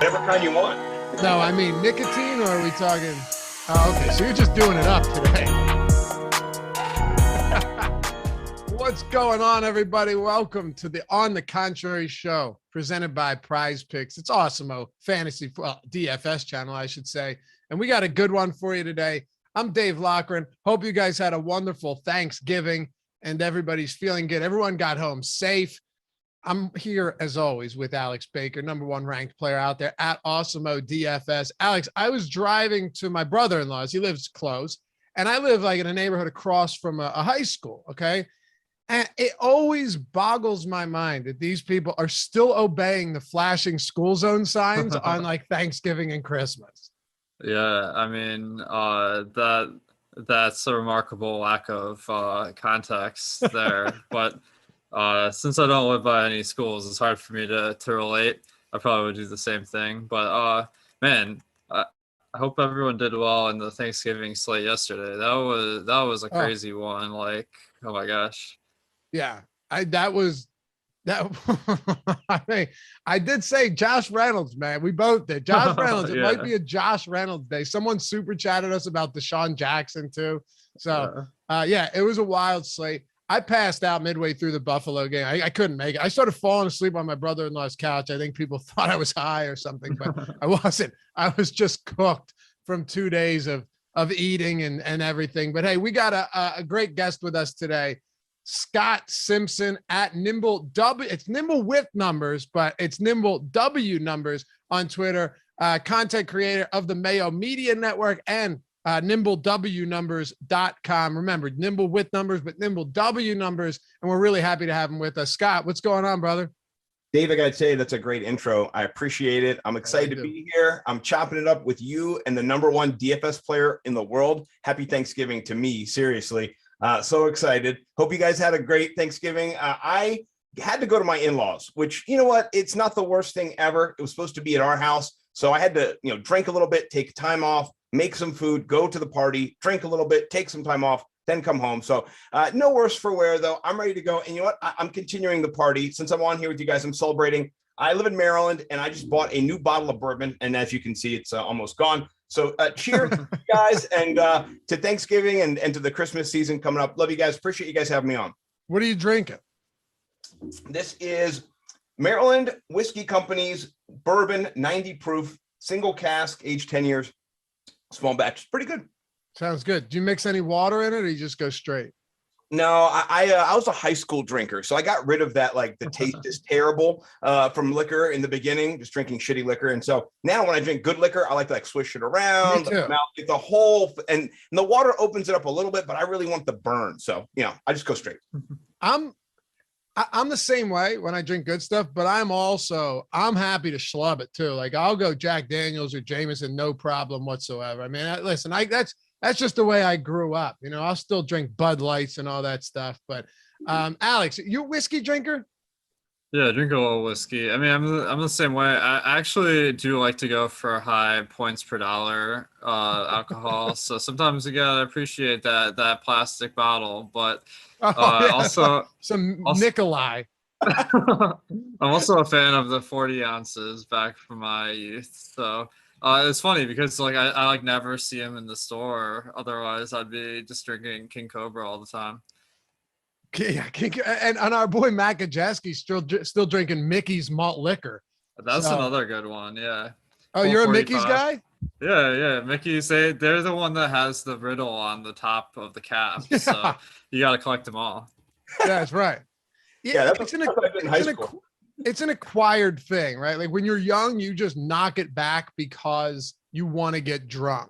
whatever kind you want. No, I mean nicotine, or are we talking? Oh, okay. So you're just doing it up today. What's going on, everybody? Welcome to the On the Contrary show presented by Prize Picks. It's Awesemo Fantasy DFS channel, I should say. And we got a good one for you today. I'm Dave Loughran. Hope you guys had a wonderful Thanksgiving and everybody's feeling good. Everyone got home safe. I'm here, as always, with Alex Baker, #1 ranked player out there at Awesemo DFS. Alex, I was driving to my brother-in-law's. He lives close, and I live like in a neighborhood across from a high school, okay? And it always boggles my mind that these people are still obeying the flashing school zone signs on like Thanksgiving and Christmas. Yeah, I mean, that's a remarkable lack of context there. But since I don't live by any schools, it's hard for me to relate. I probably would do the same thing. But man, I hope everyone did well in the Thanksgiving slate yesterday. That was a crazy one. Like, oh my gosh. Yeah, I mean, I did say Josh Reynolds, man. We both did. Josh Reynolds. It might be a Josh Reynolds day. Someone super chatted us about Deshaun Jackson too. So yeah, it was a wild slate. I passed out midway through the Buffalo game. I couldn't make it. I started falling asleep on my brother-in-law's couch. I think people thought I was high or something, but I wasn't. I was just cooked from 2 days of eating and everything. But hey, we got a great guest with us today. Scott Simpson at Nimble W. It's Nimble with numbers, but it's Nimble W numbers on Twitter. Content creator of the Mayo Media Network and NimbleWnumbers.com. Remember, Nimble with numbers, but Nimble W numbers. And we're really happy to have him with us. Scott, what's going on, brother? Dave, I got to say, that's a great intro. I appreciate it. I'm excited to be here. I'm chopping it up with you and the #1 DFS player in the world. Happy Thanksgiving to me, seriously. So excited. Hope you guys had a great Thanksgiving. I had to go to my in-laws, which, you know what? It's not the worst thing ever. It was supposed to be at our house. So I had to, drink a little bit, take time off, make some food, go to the party, drink a little bit, take some time off, then come home. So no worse for wear, though. I'm ready to go. And you know what? I'm continuing the party. Since I'm on here with you guys, I'm celebrating. I live in Maryland, and I just bought a new bottle of bourbon. And as you can see, it's almost gone. So cheers, guys, and to Thanksgiving and to the Christmas season coming up. Love you guys. Appreciate you guys having me on. What are you drinking? This is Maryland Whiskey Company's bourbon, 90 proof, single cask, aged 10 years, small batch. Pretty good. Sounds good. Do you mix any water in it, or you just go straight? No, I was a high school drinker, so I got rid of that. Like the taste is terrible from liquor in the beginning, just drinking shitty liquor. And so now when I drink good liquor, I like to swish it around, get the whole, and the water opens it up a little bit, but I really want the burn. So, I just go straight. I'm the same way when I drink good stuff, but I'm happy to schlub it too. Like I'll go Jack Daniels or Jameson, no problem whatsoever. I mean, listen, that's just the way I grew up. I'll still drink Bud Lights and all that stuff. But Alex, you a whiskey drinker? Yeah, I drink a little whiskey. I mean, I'm the same way. I actually do like to go for high points per dollar alcohol. So sometimes you gotta appreciate that plastic bottle. But also Nikolai. I'm also a fan of the 40 ounces back from my youth. So it's funny because I never see him in the store. Otherwise, I'd be just drinking King Cobra all the time. Yeah, and our boy Matt Gajeski's still drinking Mickey's malt liquor. That's another good one. Yeah. Oh, you're a Mickey's guy? Yeah. Mickey's, they're the one that has the riddle on the top of the cap. Yeah. So you got to collect them all. That's right. Yeah, it's an acquired thing, right? Like when you're young, you just knock it back because you want to get drunk.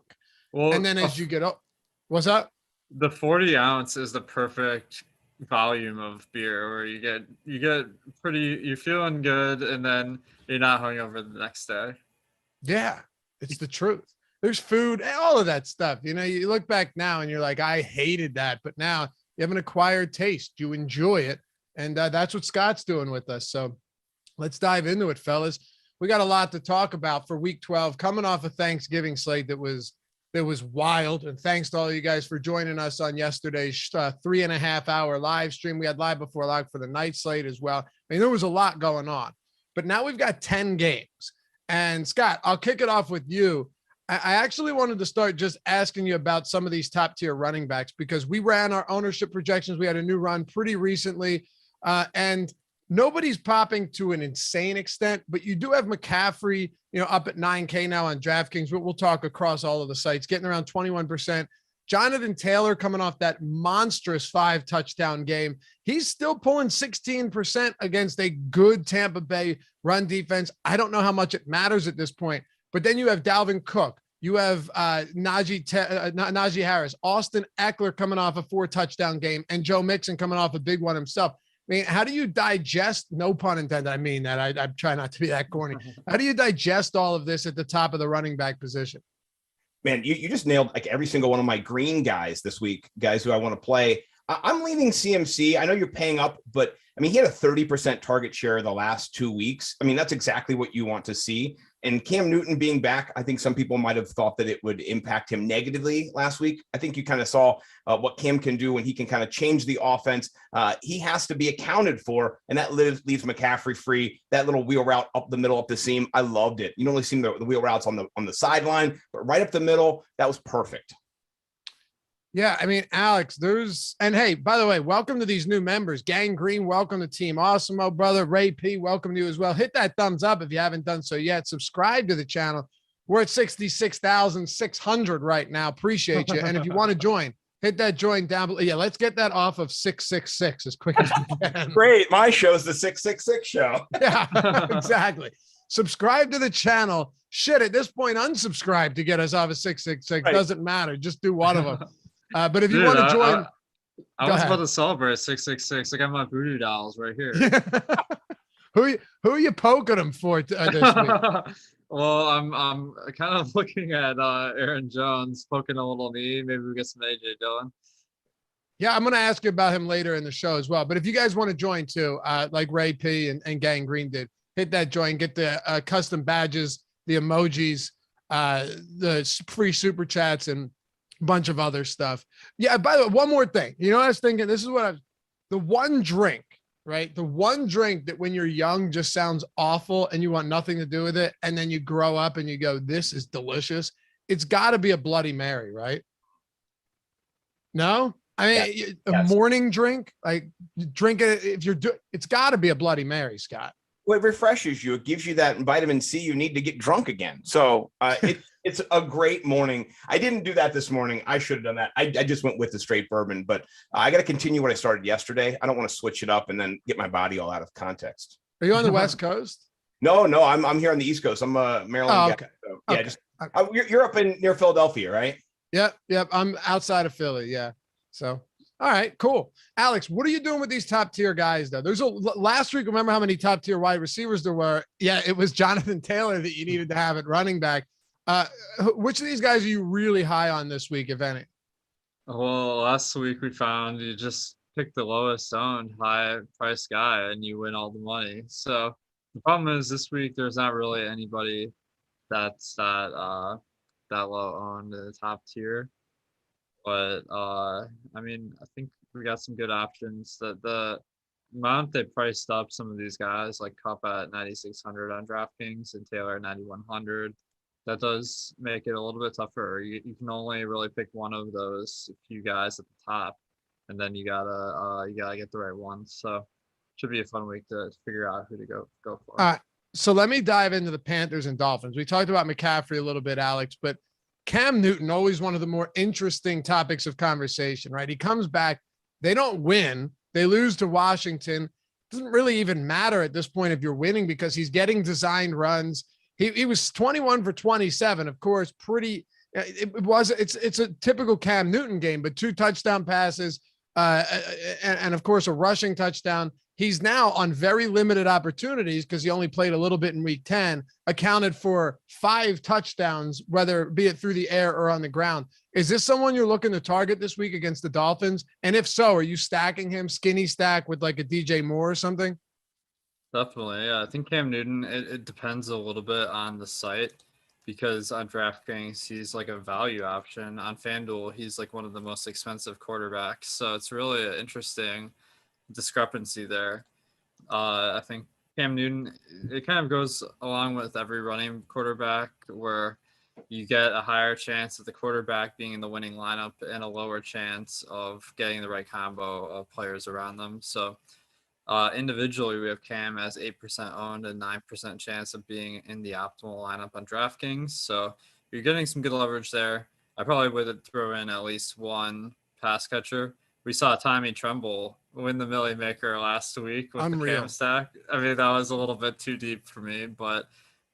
Well, and then as you get up, what's up? The 40 ounce is the perfect volume of beer where you're feeling good, and then you're not hungover the next day. Yeah, it's the truth. There's food, all of that stuff. You look back now and you're like, I hated that, but now you have an acquired taste. You enjoy it, and that's what Scott's doing with us. So let's dive into it, fellas. We got a lot to talk about for week 12, coming off a Thanksgiving slate that was wild. And thanks to all you guys for joining us on yesterday's 3.5 hour live stream. We had live before live for the night slate as well. I mean, there was a lot going on, but now we've got 10 games. And Scott, I'll kick it off with you. I actually wanted to start just asking you about some of these top tier running backs because we ran our ownership projections. We had a new run pretty recently, and nobody's popping to an insane extent, but you do have McCaffrey, up at 9K now on DraftKings. We'll talk across all of the sites, getting around 21%. Jonathan Taylor coming off that monstrous 5 touchdown game. He's still pulling 16% against a good Tampa Bay run defense. I don't know how much it matters at this point, but then you have Dalvin Cook. You have Najee Harris, Austin Eckler coming off a 4 touchdown game, and Joe Mixon coming off a big one himself. I mean, how do you digest, no pun intended, I mean that, I try not to be that corny. How do you digest all of this at the top of the running back position? Man, you just nailed like every single one of my green guys this week, guys who I want to play. I'm leaning CMC. I know you're paying up, but I mean, he had a 30% target share the last 2 weeks. I mean, that's exactly what you want to see. And Cam Newton being back, I think some people might have thought that it would impact him negatively last week. I think you kind of saw what Cam can do when he can kind of change the offense. He has to be accounted for, and that leaves McCaffrey free. That little wheel route up the middle, up the seam, I loved it. You don't only see the wheel routes on the sideline, but right up the middle, that was perfect. Yeah, I mean, Alex, and hey, by the way, welcome to these new members. Gang Green, welcome to Team Awesemo, brother. Ray P, welcome to you as well. Hit that thumbs up if you haven't done so yet. Subscribe to the channel. We're at 66,600 right now. Appreciate you. And if you want to join, hit that join down below. Yeah, let's get that off of 666 as quick as we can. Great. My show's the 666 show. Yeah, exactly. Subscribe to the channel. Shit, at this point, unsubscribe to get us off of 666. Right. Doesn't matter. Just do one of them. But if you want to join, I was about to celebrate 666. I got my voodoo dolls right here. Who are you poking them for this week? Well, I'm kind of looking at Aaron Jones poking a little knee. Maybe we get some AJ Dillon. Yeah, I'm going to ask you about him later in the show as well. But if you guys want to join too, like Ray P and Gang Green did, hit that join, get the custom badges, the emojis, the free super chats, and bunch of other stuff. Yeah, by the way, one more thing. You know what I was thinking? This is what the one drink, right? The one drink that when you're young just sounds awful and you want nothing to do with it. And then you grow up and you go, this is delicious. It's got to be a Bloody Mary, right? No? I mean, yes. Morning drink, like drink it. If you're it's got to be a Bloody Mary, Scott. Well, it refreshes you. It gives you that vitamin C you need to get drunk again. So it's a great morning. I didn't do that this morning. I should have done that. I just went with the straight bourbon, but I got to continue what I started yesterday. I don't want to switch it up and then get my body all out of context. Are you on the West Coast? No, I'm here on the East Coast. I'm a Maryland guy. Okay. So, yeah, okay. You're up near Philadelphia, right? Yep. I'm outside of Philly. Yeah. So. All right, cool. Alex, what are you doing with these top tier guys though? Last week, remember how many top tier wide receivers there were? Yeah, it was Jonathan Taylor that you needed to have at running back. Which of these guys are you really high on this week, if any? Well, last week we found you just pick the lowest owned high price guy and you win all the money. So the problem is this week there's not really anybody that's that low owned in the top tier. But I mean, I think we got some good options. The amount they priced up some of these guys, like Cup at 9,600 on DraftKings and Taylor at 9,100, that does make it a little bit tougher. You can only really pick one of those few guys at the top, and then you gotta get the right one. So should be a fun week to figure out who to go for. All right, so let me dive into the Panthers and Dolphins. We talked about McCaffrey a little bit, Alex, but Cam Newton, always one of the more interesting topics of conversation, right? He comes back, they don't win, they lose to Washington. It doesn't really even matter at this point if you're winning because he's getting designed runs. He was 21 for 27, of course, it's a typical Cam Newton game, but 2 touchdown passes and of course a rushing touchdown. He's now on very limited opportunities because he only played a little bit in week 10, accounted for 5 touchdowns, whether be it through the air or on the ground. Is this someone you're looking to target this week against the Dolphins? And if so, are you stacking him skinny stack with like a DJ Moore or something? Definitely. Yeah. I think Cam Newton, it depends a little bit on the site because on DraftKings, he's like a value option. On FanDuel, he's like one of the most expensive quarterbacks. So it's really an interesting discrepancy there. I think Cam Newton, it kind of goes along with every running quarterback where you get a higher chance of the quarterback being in the winning lineup and a lower chance of getting the right combo of players around them. So individually, we have Cam as 8% owned and 9% chance of being in the optimal lineup on DraftKings. So you're getting some good leverage there. I probably would throw in at least one pass catcher. We saw Tommy Tremble win the Millie Maker last week with the Cam stack. I mean, that was a little bit too deep for me, but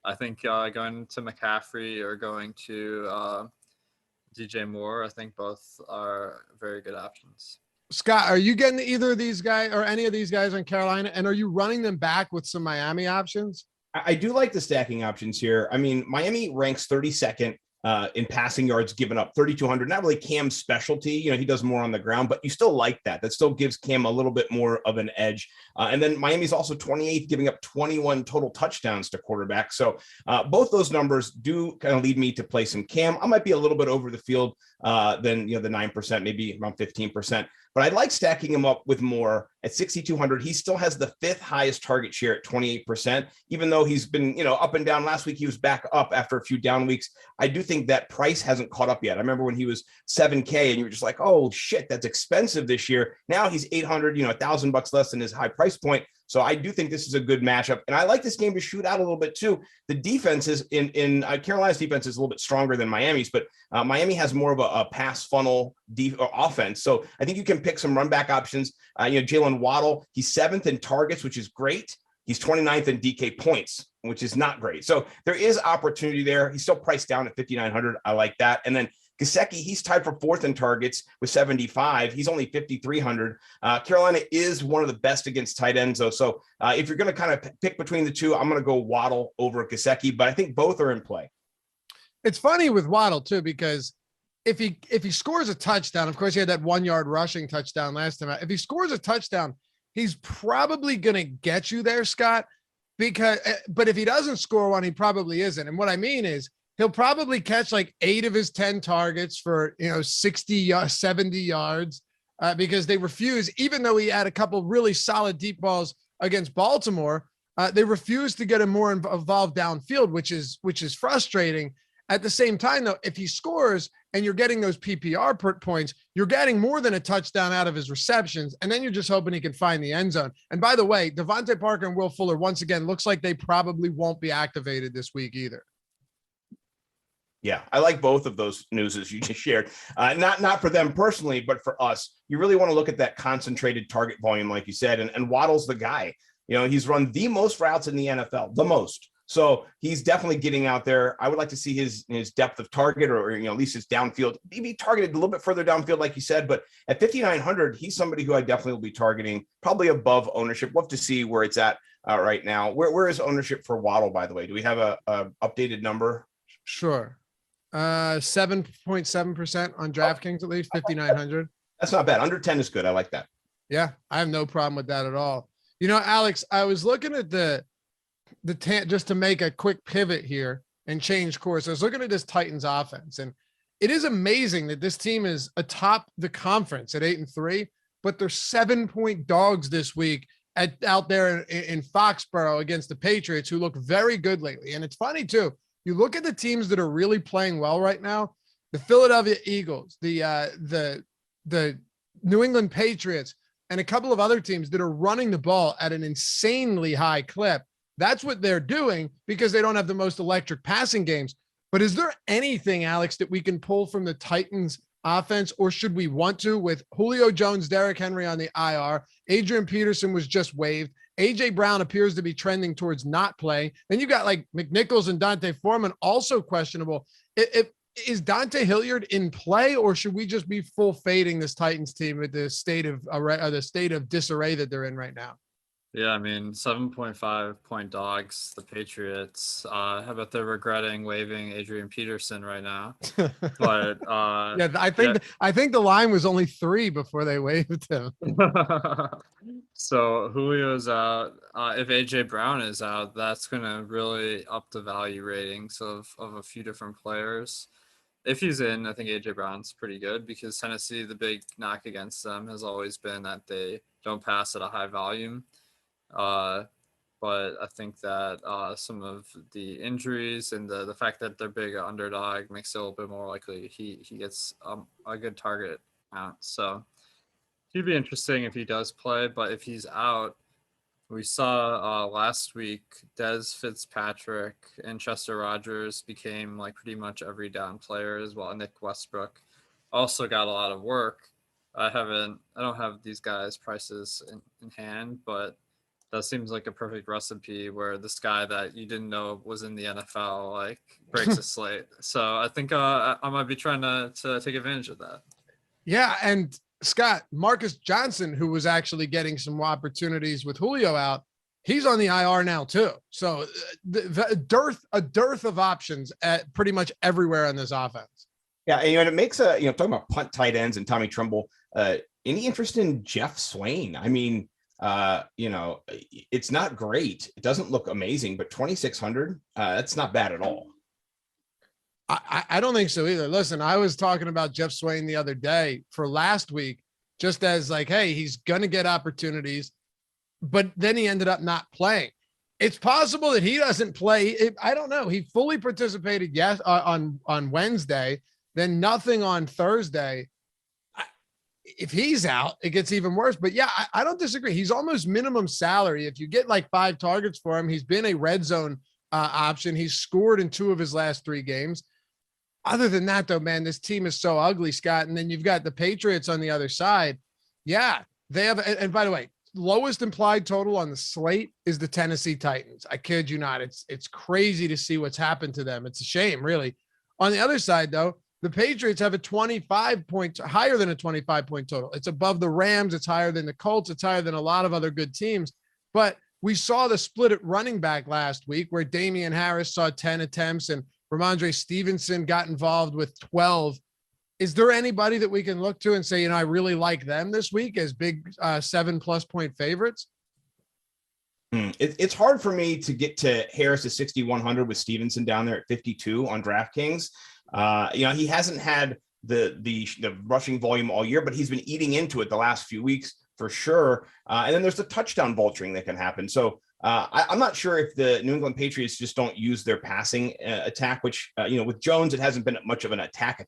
I think going to McCaffrey or going to DJ Moore, I think both are very good options. Scott, are you getting either of these guys or any of these guys on Carolina? And are you running them back with some Miami options? I do like the stacking options here. I mean, Miami ranks 32nd in passing yards given up, 3,200. Not really Cam's specialty. You know, he does more on the ground, but you still like that. That still gives Cam a little bit more of an edge. And then Miami's also 28th, giving up 21 total touchdowns to quarterback. So both those numbers do kind of lead me to play some Cam. I might be a little bit over the field than, you know, the 9%, maybe around 15%. But I like stacking him up with more at 6,200. He still has the 5th highest target share at 28%, even though he's been, you know, up and down. Last week, he was back up after a few down weeks. I do think that price hasn't caught up yet. I remember when he was 7K and you were just like, oh shit, that's expensive this year. Now he's 800, you know, $1,000 less than his high price point. So I do think this is a good matchup. And I like this game to shoot out a little bit too. The defenses in Carolina's defense is a little bit stronger than Miami's, but Miami has more of a pass funnel offense. So I think you can pick some run back options. You know, Jalen Waddle, he's 7th in targets, which is great. He's 29th in DK points, which is not great. So there is opportunity there. He's still priced down at 5,900. I like that. And then Gesicki, he's tied for 4th in targets with 75. He's only 5,300. Carolina is one of the best against tight ends, though. So if you're going to kind of pick between the two, I'm going to go Waddle over Gesicki, but I think both are in play. It's funny with Waddle too, because if he scores a touchdown, of course he had that 1 yard rushing touchdown last time. If he scores a touchdown, he's probably going to get you there, Scott, but if he doesn't score one, he probably isn't. And what I mean is, he'll probably catch like 8 of his 10 targets for, you know, 60, 70 yards because they refuse, even though he had a couple really solid deep balls against Baltimore, they refuse to get him more involved downfield, which is frustrating. At the same time, though, if he scores and you're getting those PPR points, you're getting more than a touchdown out of his receptions, and then you're just hoping he can find the end zone. And by the way, Devontae Parker and Will Fuller, once again, looks like they probably won't be activated this week either. Yeah, I like both of those newses you just shared. Not for them personally, but for us. You really want to look at that concentrated target volume, like you said, and Waddle's the guy. You know, he's run the most routes in the NFL, the most. So he's definitely getting out there. I would like to see his depth of target or, you know, at least his downfield, maybe targeted a little bit further downfield, like you said. But at 5,900, he's somebody who I definitely will be targeting, probably above ownership. Love to see where it's at right now. Where is ownership for Waddle, by the way? Do we have a updated number? Sure. 7.7% on DraftKings, at least 5,900. That's not bad. Under 10 is good. I like that. Yeah, I have no problem with that at all. You know, Alex, I was looking at just to make a quick pivot here and change course. I was looking at this Titans offense, and it is amazing that this team is atop the conference at 8-3, but they're 7-point dogs this week out there in Foxborough against the Patriots, who look very good lately. And it's funny too. You look at the teams that are really playing well right now: the Philadelphia Eagles, the New England Patriots, and a couple of other teams that are running the ball at an insanely high clip. That's what they're doing because they don't have the most electric passing games. But is there anything, Alex, that we can pull from the Titans offense, or should we want to, with Julio Jones, Derrick Henry on the IR? Adrian Peterson was just waived. AJ Brown appears to be trending towards not playing. Then you got like McNichols and Dante Foreman also questionable. Is Dante Hilliard in play, or should we just be full fading this Titans team with the state of disarray that they're in right now? Yeah, I mean, 7.5-point dogs, the Patriots. How about they're regretting waiving Adrian Peterson right now? But yeah, I think the line was only 3 before they waived him. So Julio's out. If AJ Brown is out, that's gonna really up the value ratings of a few different players. If he's in, I think AJ Brown's pretty good because Tennessee, the big knock against them has always been that they don't pass at a high volume. but I think that some of the injuries and the fact that they're big underdog makes it a little bit more likely he gets a good target count. So he'd be interesting if he does play, but if he's out, we saw last week Dez Fitzpatrick and Chester Rogers became like pretty much every down player as well. Nick Westbrook also got a lot of work. I don't have these guys' prices in hand, but that seems like a perfect recipe where this guy that you didn't know was in the NFL like breaks a slate. So I think I might be trying to take advantage of that. Yeah, and Scott, Marcus Johnson, who was actually getting some opportunities with Julio out, he's on the IR now too. So a dearth of options at pretty much everywhere on this offense. Yeah, and it makes talking about punt tight ends and Tommy Tremble. Any interest in Jeff Swain? I mean, it's not great. It doesn't look amazing, but 2,600, that's not bad at all. I don't think so either. Listen, I was talking about Jeff Swain the other day for last week, just as like, hey, he's going to get opportunities, but then he ended up not playing. It's possible that he doesn't play. I don't know. He fully participated, yes, on Wednesday, then nothing on Thursday. If he's out, it gets even worse. But yeah, I don't disagree. He's almost minimum salary. If you get like 5 targets for him, he's been a red zone option. He's scored in 2 of his last 3 games. Other than that, though, man, this team is so ugly, Scott. And then you've got the Patriots on the other side. Yeah, they have. And by the way, lowest implied total on the slate is the Tennessee Titans. I kid you not. It's crazy to see what's happened to them. It's a shame, really. On the other side, though, the Patriots have a 25 point, higher than a 25-point total. It's above the Rams. It's higher than the Colts. It's higher than a lot of other good teams. But we saw the split at running back last week where Damian Harris saw 10 attempts and Ramondre Stevenson got involved with 12. Is there anybody that we can look to and say, I really like them this week as big 7+ point favorites? It's hard for me to get to Harris at 6,100 with Stevenson down there at 52 on DraftKings. He hasn't had the rushing volume all year, but he's been eating into it the last few weeks for sure. And then there's the touchdown vulturing that can happen. So I'm not sure if the New England Patriots just don't use their passing attack, which, with Jones, it hasn't been much of an attack,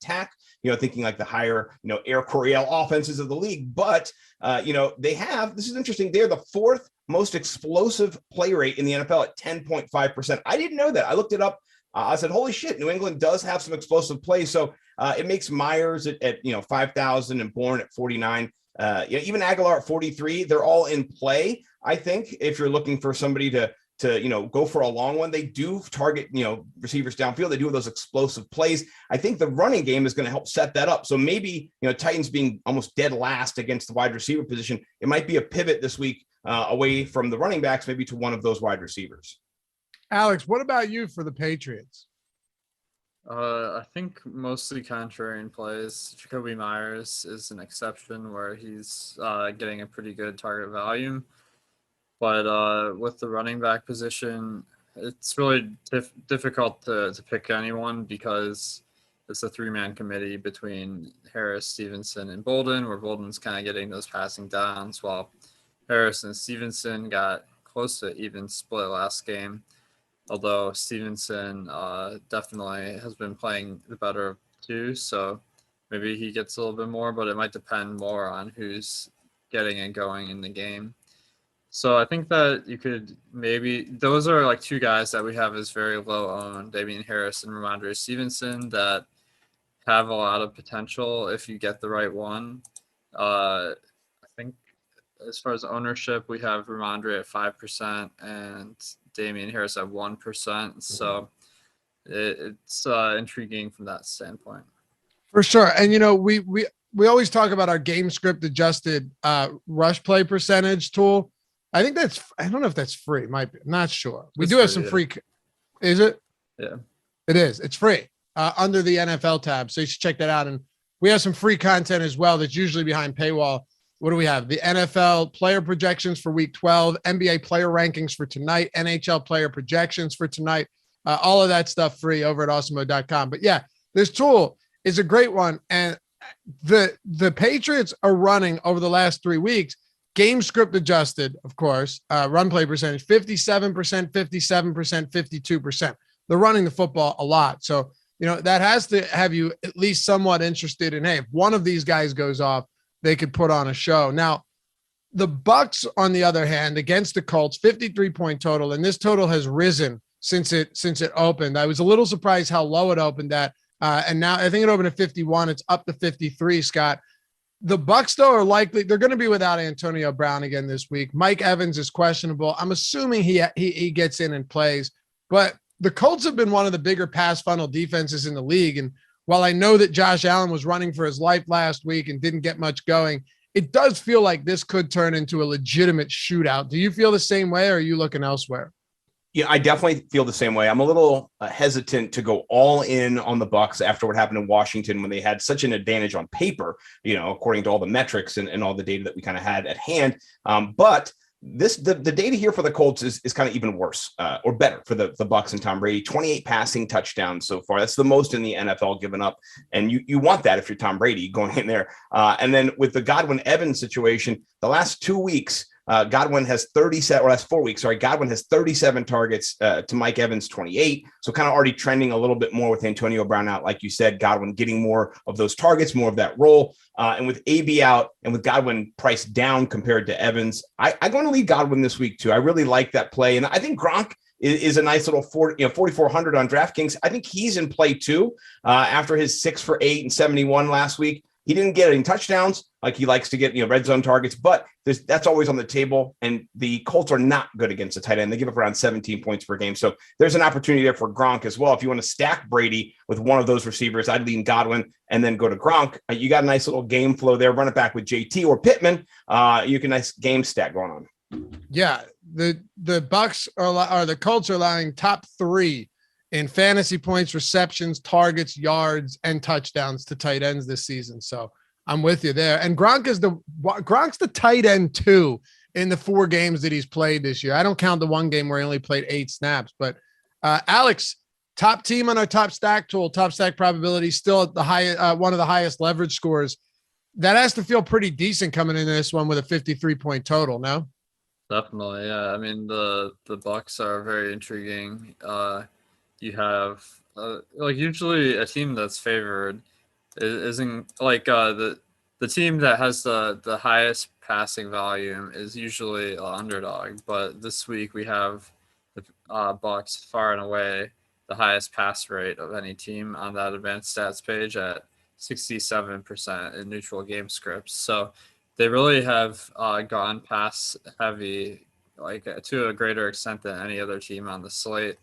thinking like the higher, Air Coryell offenses of the league. But, they have, this is interesting. They're the 4th most explosive play rate in the NFL at 10.5%. I didn't know that. I looked it up. I said, holy shit, New England does have some explosive plays. So it makes Myers at 5,000 and Bourne at 49. Even Aguilar at 43, they're all in play. I think if you're looking for somebody to go for a long one, they do target, receivers downfield. They do those explosive plays. I think the running game is going to help set that up. So maybe, Titans being almost dead last against the wide receiver position, it might be a pivot this week away from the running backs, maybe to one of those wide receivers. Alex, what about you for the Patriots? I think mostly contrarian plays. Jacoby Myers is an exception where he's getting a pretty good target volume. But with the running back position, it's really difficult to pick anyone because it's a 3-man committee between Harris, Stevenson, and Bolden, where Bolden's kind of getting those passing downs while Harris and Stevenson got close to even split last game. Although Stevenson definitely has been playing the better of 2, so maybe he gets a little bit more, but it might depend more on who's getting and going in the game. So I think that you could those are like 2 guys that we have as very low owned, Damian Harris and Ramondre Stevenson, that have a lot of potential if you get the right one. I think as far as ownership, we have Ramondre at 5% and Damian Harris at 1%. So it's intriguing from that standpoint. For sure. And, we always talk about our game script adjusted rush play percentage tool. I think I don't know if that's free. Might be. I'm not sure. We do have some free. Is it? Yeah, it is. It's free under the NFL tab. So you should check that out. And we have some free content as well. That's usually behind paywall. What do we have? The NFL player projections for week 12, NBA player rankings for tonight, NHL player projections for tonight. All of that stuff free over at awesemo.com. But yeah, this tool is a great one. And the Patriots are running over the last 3 weeks game script adjusted, of course, run play percentage, 57%, 57%, 52%. They're running the football a lot. So, that has to have you at least somewhat interested in, hey, if one of these guys goes off, they could put on a show. Now, the Bucs, on the other hand, against the Colts, 53-point total, and this total has risen since it opened. I was a little surprised how low it opened at, and now I think it opened at 51. It's up to 53, Scott. The Bucs, though, are likely they're going to be without Antonio Brown again this week. Mike Evans is questionable. I'm assuming he gets in and plays, but the Colts have been one of the bigger pass funnel defenses in the league. And while I know that Josh Allen was running for his life last week and didn't get much going, it does feel like this could turn into a legitimate shootout. Do you feel the same way, or are you looking elsewhere? Yeah, I definitely feel the same way. I'm a little hesitant to go all in on the Bucs after what happened in Washington when they had such an advantage on paper, according to all the metrics and all the data that we kind of had at hand. But the data here for the Colts is kind of even worse or better for the Bucs and Tom Brady. 28 passing touchdowns so far. That's the most in the NFL given up. And you want that if you're Tom Brady going in there. And then with the Godwin-Evans situation, the last 2 weeks, Godwin has 37, or last 4 weeks, sorry, Godwin has 37 targets to Mike Evans 28. So kind of already trending a little bit more with Antonio Brown out. Like you said, Godwin getting more of those targets, more of that role. And with AB out and with Godwin priced down compared to Evans, I'm going to lead Godwin this week too. I really like that play. And I think Gronk is a nice little 4,400 on DraftKings. I think he's in play too after his 6 for 8 and 71 last week. He didn't get any touchdowns like he likes to get, red zone targets, but that's always on the table. And the Colts are not good against the tight end. They give up around 17 points per game. So there's an opportunity there for Gronk as well. If you want to stack Brady with one of those receivers, I'd lean Godwin and then go to Gronk. You got a nice little game flow there. Run it back with JT or Pittman. You can nice game stack going on. Yeah, the Bucs are the Colts are allowing top 3 in fantasy points, receptions, targets, yards, and touchdowns to tight ends this season. So I'm with you there. And Gronk's the tight end too in the 4 games that he's played this year. I don't count the one game where he only played 8 snaps. But Alex, top team on our top stack tool, top stack probability, still at the high, one of the highest leverage scores. That has to feel pretty decent coming into this one with a 53-point total. No, definitely, yeah. I mean, the Bucs are very intriguing. You have usually a team that's favored isn't like the team that has the highest passing volume is usually an underdog. But this week we have the Bucs far and away the highest pass rate of any team on that advanced stats page at 67% in neutral game scripts. So they really have gone pass heavy to a greater extent than any other team on the slate.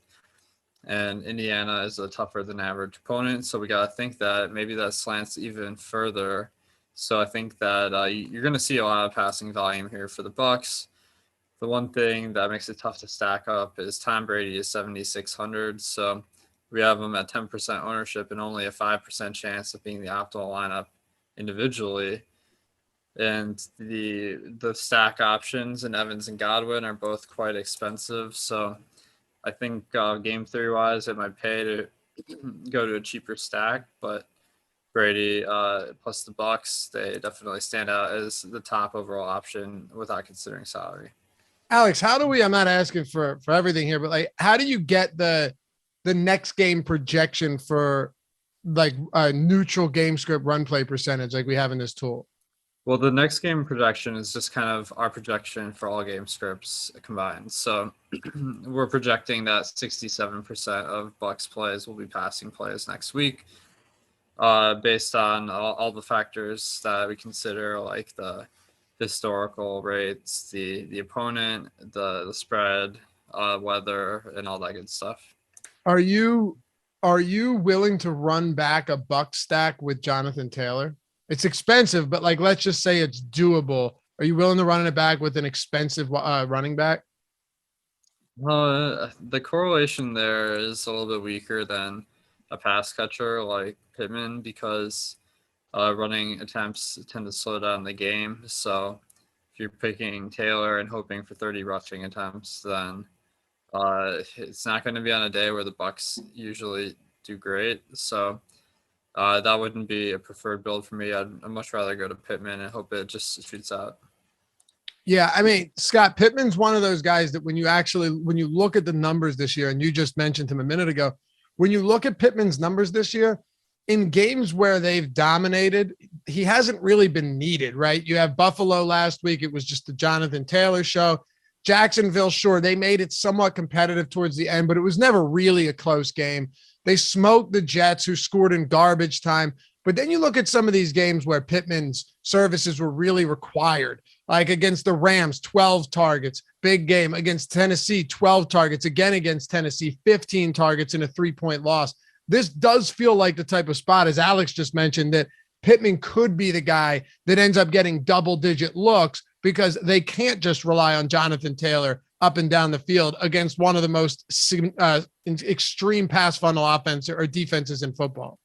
And Indiana is a tougher than average opponent. So we got to think that maybe that slants even further. So I think that you're going to see a lot of passing volume here for the Bucs. The one thing that makes it tough to stack up is Tom Brady is 7,600. So we have him at 10% ownership and only a 5% chance of being the optimal lineup individually. And the stack options in Evans and Godwin are both quite expensive. So I think game theory wise, it might pay to go to a cheaper stack, but Brady plus the Bucs, they definitely stand out as the top overall option without considering salary. Alex, how do we? I'm not asking for everything here, but how do you get the next game projection for a neutral game script run play percentage like we have in this tool? Well, the next game projection is just kind of our projection for all game scripts combined. So we're projecting that 67% of Bucs plays will be passing plays next week, based on all the factors that we consider, like the historical rates, the opponent, the spread, weather, and all that good stuff. Are you willing to run back a Bucs stack with Jonathan Taylor? It's expensive, but let's just say it's doable. Are you willing to run it back with an expensive running back? The correlation there is a little bit weaker than a pass catcher like Pittman because running attempts tend to slow down the game. So if you're picking Taylor and hoping for 30 rushing attempts, then it's not going to be on a day where the Bucs usually do great. So that wouldn't be a preferred build for me. I'd much rather go to Pittman and hope it just shoots out. Yeah, I mean, Scott Pittman's one of those guys that when you look at the numbers this year, and you just mentioned him a minute ago, when you look at Pittman's numbers this year, in games where they've dominated, he hasn't really been needed, right? You have Buffalo last week. It was just the Jonathan Taylor show. Jacksonville, sure, they made it somewhat competitive towards the end, but it was never really a close game. They smoked the Jets, who scored in garbage time. But then you look at some of these games where Pittman's services were really required, like against the Rams, 12 targets, big game. Against Tennessee, 12 targets, again against Tennessee, 15 targets in a 3-point loss. This does feel like the type of spot, as Alex just mentioned, that Pittman could be the guy that ends up getting double-digit looks because they can't just rely on Jonathan Taylor up and down the field against one of the most extreme pass funnel offense or defenses in football.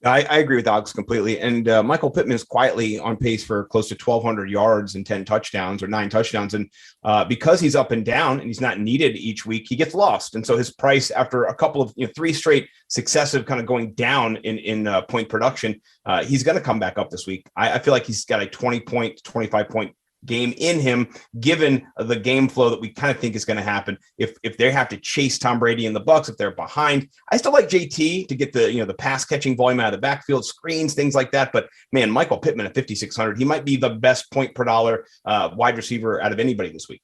I agree with Alex completely. And Michael Pittman is quietly on pace for close to 1,200 yards and 10 touchdowns or 9 touchdowns. And because he's up and down and he's not needed each week, he gets lost. And so his price, after a couple of 3 straight successive kind of going down in point production, he's going to come back up this week. I feel like he's got a 20-point, 25-point game in him, given the game flow that we kind of think is going to happen. If they have to chase Tom Brady and the Bucs, if they're behind, I still like JT to get the pass catching volume out of the backfield, screens, things like that. But man, Michael Pittman at 5,600, he might be the best point per dollar wide receiver out of anybody this week.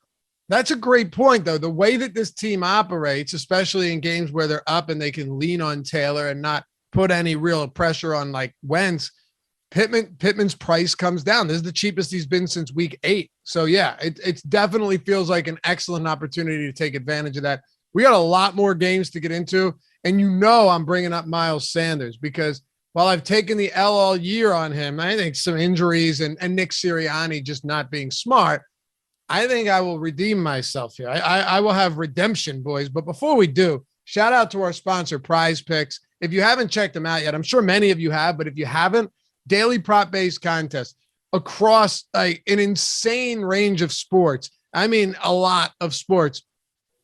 That's a great point, though. The way that this team operates, especially in games where they're up and they can lean on Taylor and not put any real pressure on like Wentz, Pittman's price comes down. This is the cheapest he's been since week 8. So yeah, it definitely feels like an excellent opportunity to take advantage of that. We got a lot more games to get into. And I'm bringing up Miles Sanders because while I've taken the L all year on him, I think some injuries and Nick Sirianni just not being smart, I think I will redeem myself here. I will have redemption, boys. But before we do, shout out to our sponsor, Prize Picks. If you haven't checked them out yet, I'm sure many of you have, but if you haven't, daily prop-based contest across an insane range of sports. I mean, a lot of sports.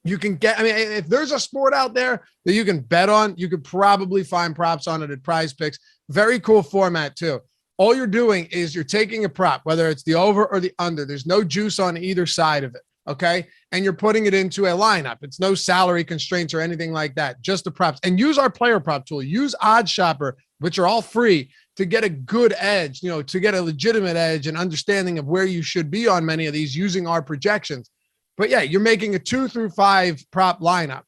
You can get, if there's a sport out there that you can bet on, you could probably find props on it at Prize Picks. Very cool format too. All you're doing is you're taking a prop, whether it's the over or the under. There's no juice on either side of it. Okay. And you're putting it into a lineup. It's no salary constraints or anything like that. Just the props. And use our player prop tool. Use Odd Shopper, which are all free, to get a good edge, to get a legitimate edge and understanding of where you should be on many of these using our projections. But yeah, you're making a 2 through 5 prop lineup.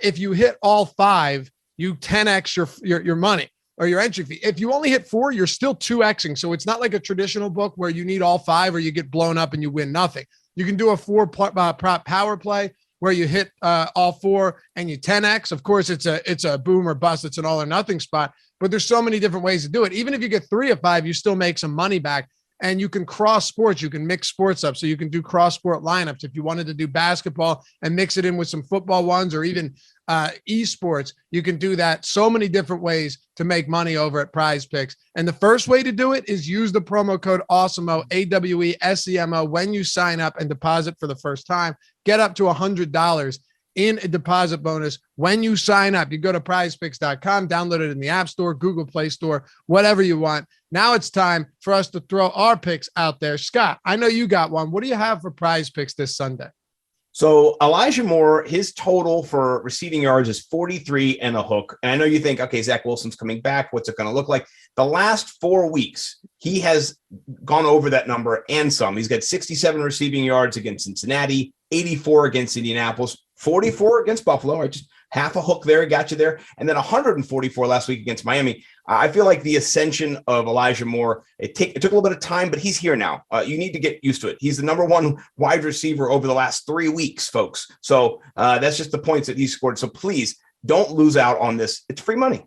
If you hit all 5, you 10x your money or your entry fee. If you only hit 4, you're still 2xing. So it's not like a traditional book where you need all 5 or you get blown up and you win nothing. You can do a 4 prop power play where you hit all 4 and you 10x. Of course, it's a boom or bust. It's an all or nothing spot. But there's so many different ways to do it. Even if you get 3 of 5, you still make some money back. And you can cross sports. You can mix sports up. So you can do cross sport lineups. If you wanted to do basketball and mix it in with some football ones or even esports, you can do that. So many different ways to make money over at Prize Picks. And the first way to do it is use the promo code Awesemo, AWESEMO, when you sign up and deposit for the first time. Get up to $100 in a deposit bonus when you sign up. You go to prizepicks.com, download it in the App Store, Google Play Store, whatever you want. Now it's time for us to throw our picks out there. Scott, I know you got one. What do you have for Prize Picks this Sunday? So Elijah Moore, his total for receiving yards is 43 and a hook. And I know you think, okay, Zach Wilson's coming back. What's it going to look like? The last 4 weeks, he has gone over that number and some. He's got 67 receiving yards against Cincinnati, 84 against Indianapolis, 44 against Buffalo. I just half a hook there, got you there. And then 144 last week against Miami. I feel like the ascension of Elijah Moore, it took a little bit of time, but he's here now. You need to get used to it. He's the number 1 wide receiver over the last 3 weeks, folks. So that's just the points that he scored. So please don't lose out on this. It's free money.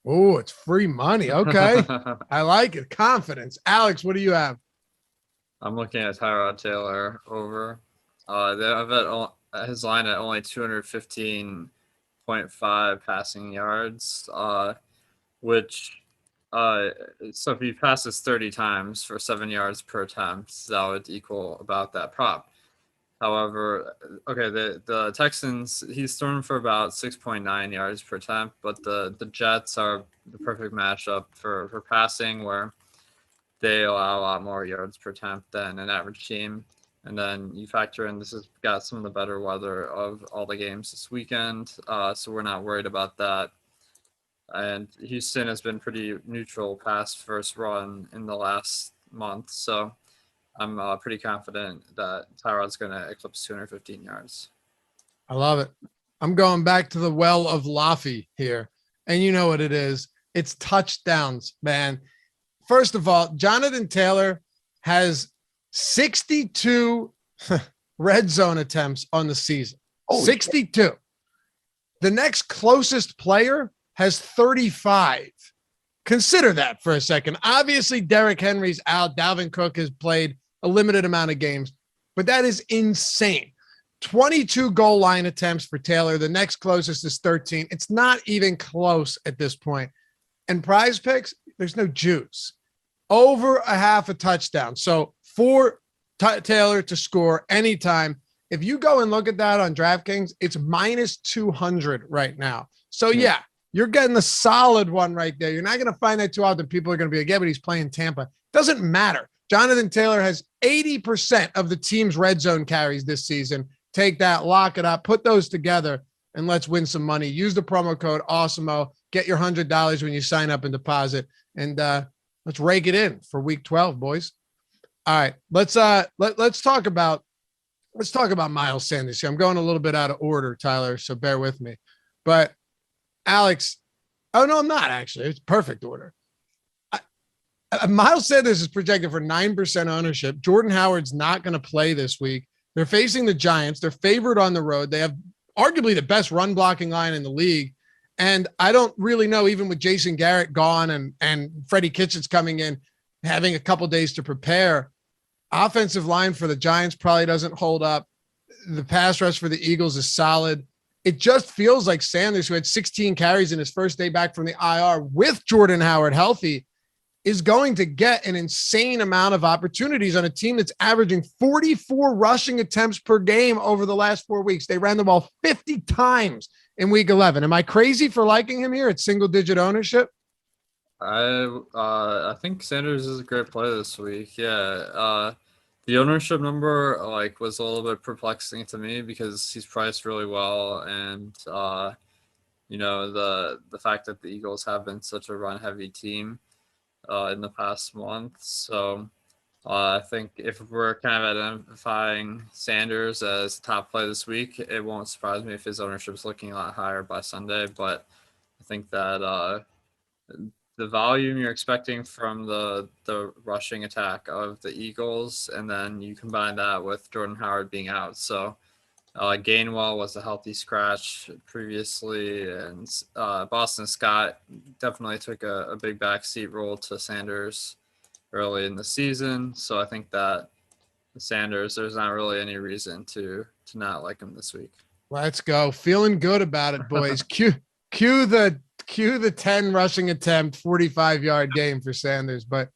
Oh, it's free money. Okay. I like it. Confidence. Alex, what do you have? I'm looking at Tyrod Taylor over. They have his line at only 215.5 passing yards, which so if he passes 30 times for 7 yards per attempt, that would equal about that prop. However, okay, the Texans, he's thrown for about 6.9 yards per attempt, but the Jets are the perfect matchup for passing, where they allow a lot more yards per attempt than an average team. And then you factor in this has got some of the better weather of all the games this weekend, so we're not worried about that. And Houston has been pretty neutral past first run in the last month, so I'm pretty confident that Tyrod's going to eclipse 215 yards. I love it. I'm going back to the well of Laffy here, and you know what it is. It's touchdowns, man. First of all, Jonathan Taylor has 62 red zone attempts on the season. 62. The next closest player has 35. Consider that for a second. Obviously, Derrick Henry's out. Dalvin Cook has played a limited amount of games, but that is insane. 22 goal line attempts for Taylor. The next closest is 13. It's not even close at this point. And Prize Picks, there's no juice. Over a half a touchdown. So for Taylor to score anytime, if you go and look at that on DraftKings, it's minus 200 right now. So yeah, you're getting a solid one right there. You're not going to find that too often. People are going to be like, yeah, but he's playing Tampa. Doesn't matter. Jonathan Taylor has 80% of the team's red zone carries this season. Take that, lock it up, put those together, and let's win some money. Use the promo code Awesemo. Get your $100 when you sign up and deposit. And let's rake it in for week 12, boys. All right, let's talk about Miles Sanders here. I'm going a little bit out of order, Tyler, so bear with me. But Alex, oh no, I'm not actually. It's perfect order. Miles Sanders is projected for 9% ownership. Jordan Howard's not going to play this week. They're facing the Giants. They're favored on the road. They have arguably the best run blocking line in the league. And I don't really know, even with Jason Garrett gone and Freddie Kitchens coming in, having a couple days to prepare, offensive line for the Giants probably doesn't hold up. The pass rush for the Eagles is solid. It just feels like Sanders, who had 16 carries in his first day back from the IR with Jordan Howard healthy, is going to get an insane amount of opportunities on a team that's averaging 44 rushing attempts per game over the last 4 weeks. They ran the ball 50 times in week 11. Am I crazy for liking him here at single-digit ownership? I think Sanders is a great play this week. Yeah. The ownership number was a little bit perplexing to me because he's priced really well, and the fact that the Eagles have been such a run-heavy team in the past month. So I think if we're kind of identifying Sanders as top play this week, it won't surprise me if his ownership is looking a lot higher by Sunday. But I think that the volume you're expecting from the rushing attack of the Eagles, and then you combine that with Jordan Howard being out. So Gainwell was a healthy scratch previously, and Boston Scott definitely took a big backseat role to Sanders early in the season. So I think that Sanders, there's not really any reason to not like him this week. Let's go. Feeling good about it, boys. Cue the 10 rushing attempt, 45-yard game for Sanders. But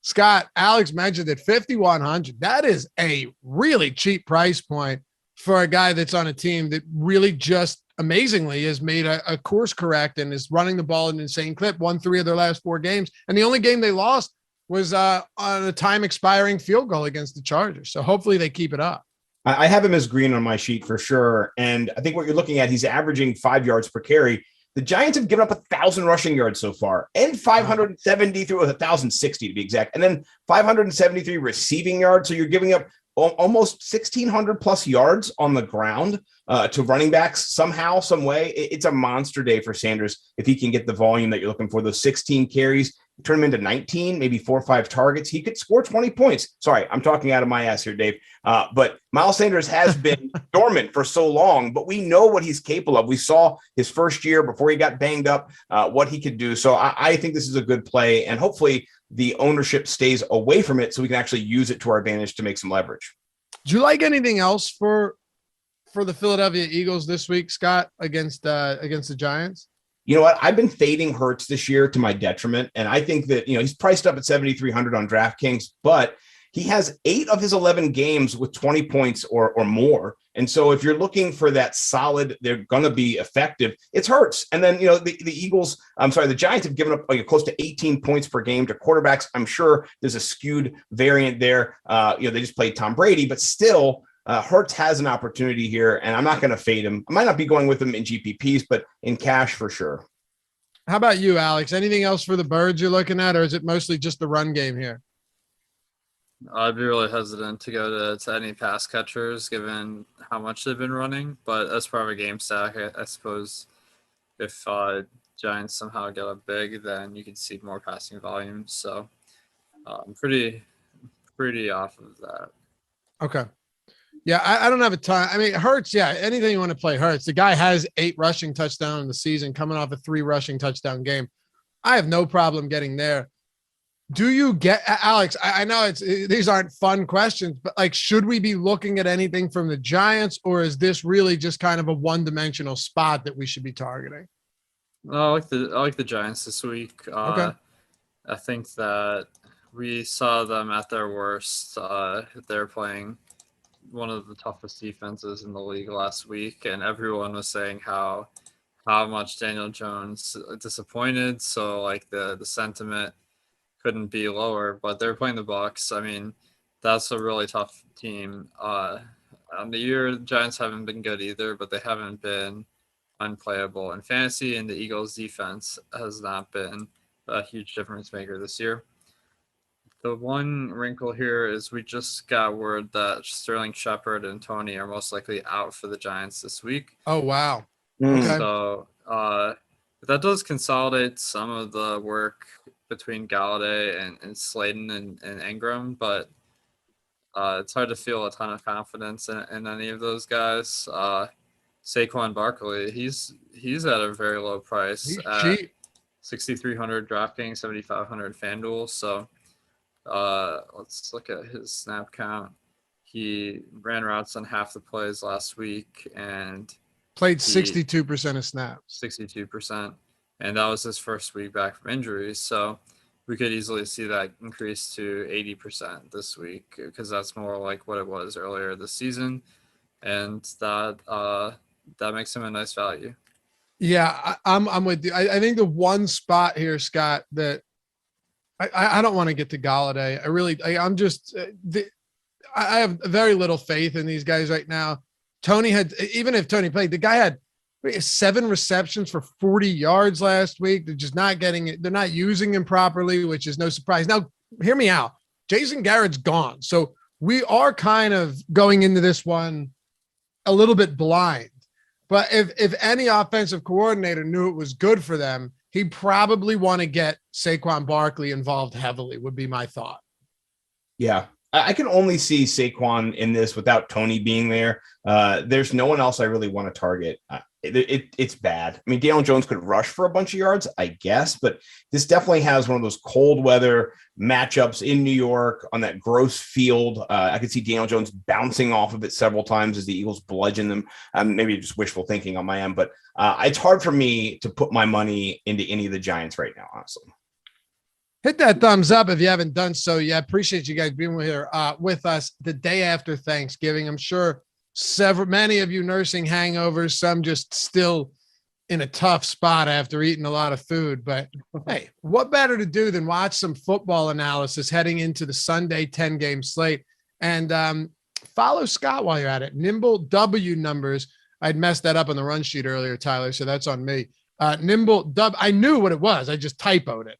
Scott, Alex mentioned that 5,100, that is a really cheap price point for a guy that's on a team that really just amazingly has made a course correct and is running the ball at an insane clip, won 3 of their last 4 games. And the only game they lost was on a time expiring field goal against the Chargers. So hopefully they keep it up. I have him as green on my sheet for sure. And I think what you're looking at, he's averaging 5 yards per carry. The Giants have given up 1,000 rushing yards so far, and 570 through 1,060 to be exact, and then 573 receiving yards. So you're giving up almost 1,600 plus yards on the ground to running backs somehow, some way. It's a monster day for Sanders if he can get the volume that you're looking for. Those 16 carries, turn him into 19, maybe 4 or 5 targets. He could score 20 points. Sorry, I'm talking out of my ass here, Dave. But Miles Sanders has been dormant for so long, but we know what he's capable of. We saw his first year before he got banged up, what he could do. So I think this is a good play, and hopefully the ownership stays away from it so we can actually use it to our advantage to make some leverage. Do you like anything else for the Philadelphia Eagles this week, Scott, against the Giants? You know what? I've been fading Hurts this year to my detriment. And I think that, he's priced up at 7,300 on DraftKings, but he has 8 of his 11 games with 20 points or more. And so if you're looking for that solid, they're going to be effective, it's Hurts. And then, the Giants have given up close to 18 points per game to quarterbacks. I'm sure there's a skewed variant there. They just played Tom Brady, but still Hurts has an opportunity here, and I'm not going to fade him. I might not be going with him in GPPs, but in cash for sure. How about you, Alex? Anything else for the Birds you're looking at, or is it mostly just the run game here? I'd be really hesitant to go to any pass catchers given how much they've been running. But as part of a game stack, I suppose if Giants somehow get up big, then you can see more passing volume. So I'm pretty off of that. Okay. Yeah, I don't have a ton. I mean, Hurts, yeah, anything you want to play Hurts. The guy has 8 rushing touchdowns in the season, coming off a 3 rushing touchdown game. I have no problem getting there. Do you get, Alex, I know these aren't fun questions, but like, should we be looking at anything from the Giants, or is this really just kind of a one-dimensional spot that we should be targeting? I like the Giants this week. Okay. I think that we saw them at their worst. They're playing one of the toughest defenses in the league last week, and everyone was saying how much Daniel Jones disappointed. So like the sentiment couldn't be lower, but they're playing the Bucs. I mean, that's a really tough team. On the year, the Giants haven't been good either, but they haven't been unplayable in fantasy, and the Eagles' defense has not been a huge difference maker this year. The one wrinkle here is we just got word that Sterling Shepard and Tony are most likely out for the Giants this week. Oh, wow. Okay. So that does consolidate some of the work between Galladay and Slayton and Ingram, but it's hard to feel a ton of confidence in any of those guys. Saquon Barkley, he's at a very low price. He's cheap. 6,300 DraftKings, 7,500 FanDuel. So let's look at his snap count. He ran routes on half the plays last week and played 62% of snaps. 62%. And that was his first week back from injuries. So we could easily see that increase to 80% this week, because that's more like what it was earlier this season. And that makes him a nice value. Yeah, I'm with you. I think the one spot here, Scott, that I don't want to get to Galladay. I have very little faith in these guys right now. Even if Tony played, the guy had 7 receptions for 40 yards last week. They're just not getting it. They're not using him properly, which is no surprise. Now, hear me out. Jason Garrett's gone. So we are kind of going into this one a little bit blind. But if any offensive coordinator knew it was good for them, he'd probably want to get Saquon Barkley involved heavily, would be my thought. Yeah. I can only see Saquon in this without Tony being there. There's no one else I really want to target. It's bad. I mean, Daniel Jones could rush for a bunch of yards, I guess, but this definitely has one of those cold weather matchups in New York on that gross field. I could see Daniel Jones bouncing off of it several times as the Eagles bludgeon them. Maybe just wishful thinking on my end, but it's hard for me to put my money into any of the Giants right now, honestly. Hit that thumbs up if you haven't done so yet. Appreciate you guys being here with us the day after Thanksgiving. I'm sure many of you nursing hangovers, some just still in a tough spot after eating a lot of food. But hey, what better to do than watch some football analysis heading into the Sunday 10-game slate? And follow Scott while you're at it. Nimble W numbers. I'd messed that up on the run sheet earlier, Tyler, so that's on me. Nimble W. I knew what it was. I just typoed it.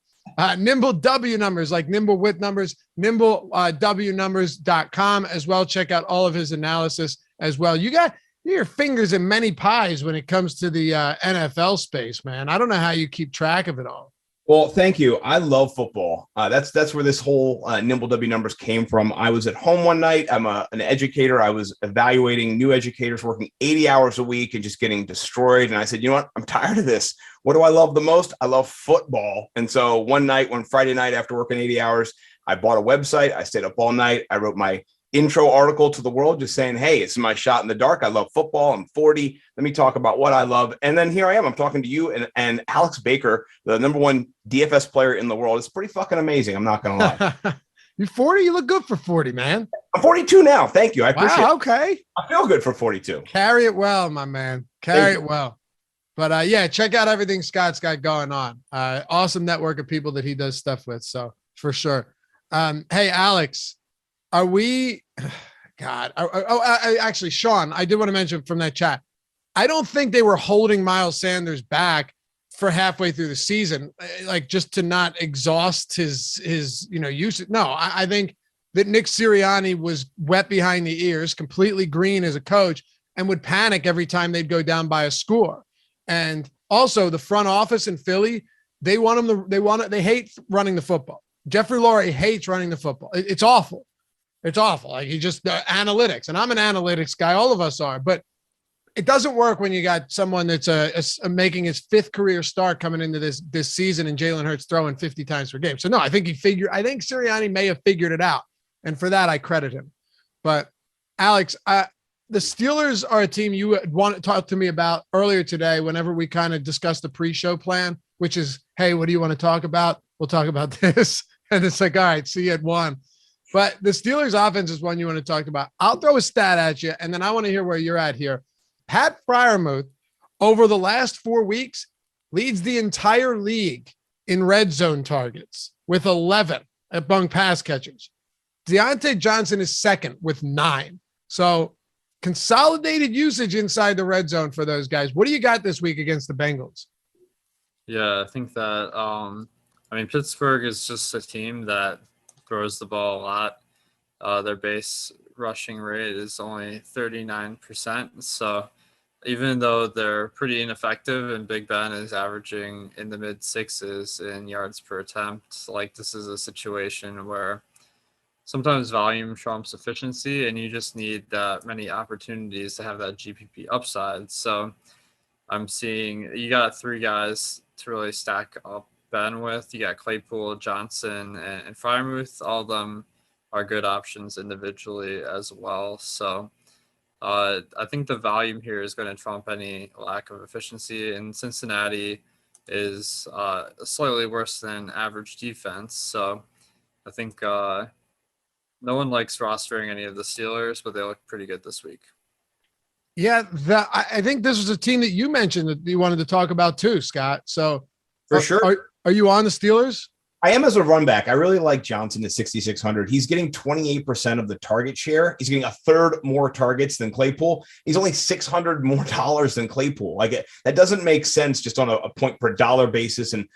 Nimble W numbers, like Nimble with numbers, nimblewnumbers.com as well. Check out all of his analysis as well. You got your fingers in many pies when it comes to the NFL space, man. I don't know how you keep track of it all. Well, thank you. I love football. That's where this whole Nimble W numbers came from. I was at home one night. I'm an educator. I was evaluating new educators working 80 hours a week and just getting destroyed. And I said, you know what? I'm tired of this. What do I love the most? I love football. And so one Friday night after working 80 hours, I bought a website. I stayed up all night. I wrote my intro article to the world just saying, hey, it's my shot in the dark. I love football. I'm 40. Let me talk about what I love. And then here I am. I'm talking to you and Alex Baker, the #1 DFS player in the world. It's pretty fucking amazing. I'm not going to lie. You 40? You look good for 40, man. I'm 42 now. Thank you. I appreciate it. Okay. I feel good for 42. Carry it well, my man. Carry it well. But yeah, check out everything Scott's got going on. Awesome network of people that he does stuff with. So for sure. Hey, Alex, are we God? Actually, Sean, I did want to mention from that chat. I don't think they were holding Miles Sanders back for halfway through the season, like just to not exhaust his usage. No, I think that Nick Sirianni was wet behind the ears, completely green as a coach, and would panic every time they'd go down by a score. And also the front office in Philly, they hate running the football. Jeffrey Lurie hates running the football. It's awful. It's awful. Like he just analytics, and I'm an analytics guy. All of us are, but it doesn't work when you got someone that's making his 5th career start coming into this season, and Jalen Hurts throwing 50 times per game. So no, I think Sirianni may have figured it out, and for that I credit him. But Alex, the Steelers are a team you want to talk to me about earlier today. Whenever we kind of discussed the pre-show plan, which is, hey, what do you want to talk about? We'll talk about this, and it's like, all right, see you at 1. But the Steelers offense is one you want to talk about. I'll throw a stat at you, and then I want to hear where you're at here. Pat Freiermuth, over the last 4 weeks, leads the entire league in red zone targets with 11 among pass catchers. Deontay Johnson is second with 9. So consolidated usage inside the red zone for those guys. What do you got this week against the Bengals? Yeah, I think that Pittsburgh is just a team that throws the ball a lot. Their base rushing rate is only 39%. So even though they're pretty ineffective and Big Ben is averaging in the mid 6s in yards per attempt, like this is a situation where sometimes volume trumps efficiency, and you just need that many opportunities to have that GPP upside. So I'm seeing you got 3 guys to really stack up Ben with. You got Claypool, Johnson, and Freiermuth. All of them are good options individually as well. So I think the volume here is going to trump any lack of efficiency. And Cincinnati is slightly worse than average defense. So I think no one likes rostering any of the Steelers, but they look pretty good this week. Yeah, I think this was a team that you mentioned that you wanted to talk about too, Scott. So for sure. Are you on the Steelers? I am as a run back. I really like Johnson at 6,600. He's getting 28% of the target share. He's getting a third more targets than Claypool. He's only $600 more than Claypool. Like that doesn't make sense just on a point per dollar basis. And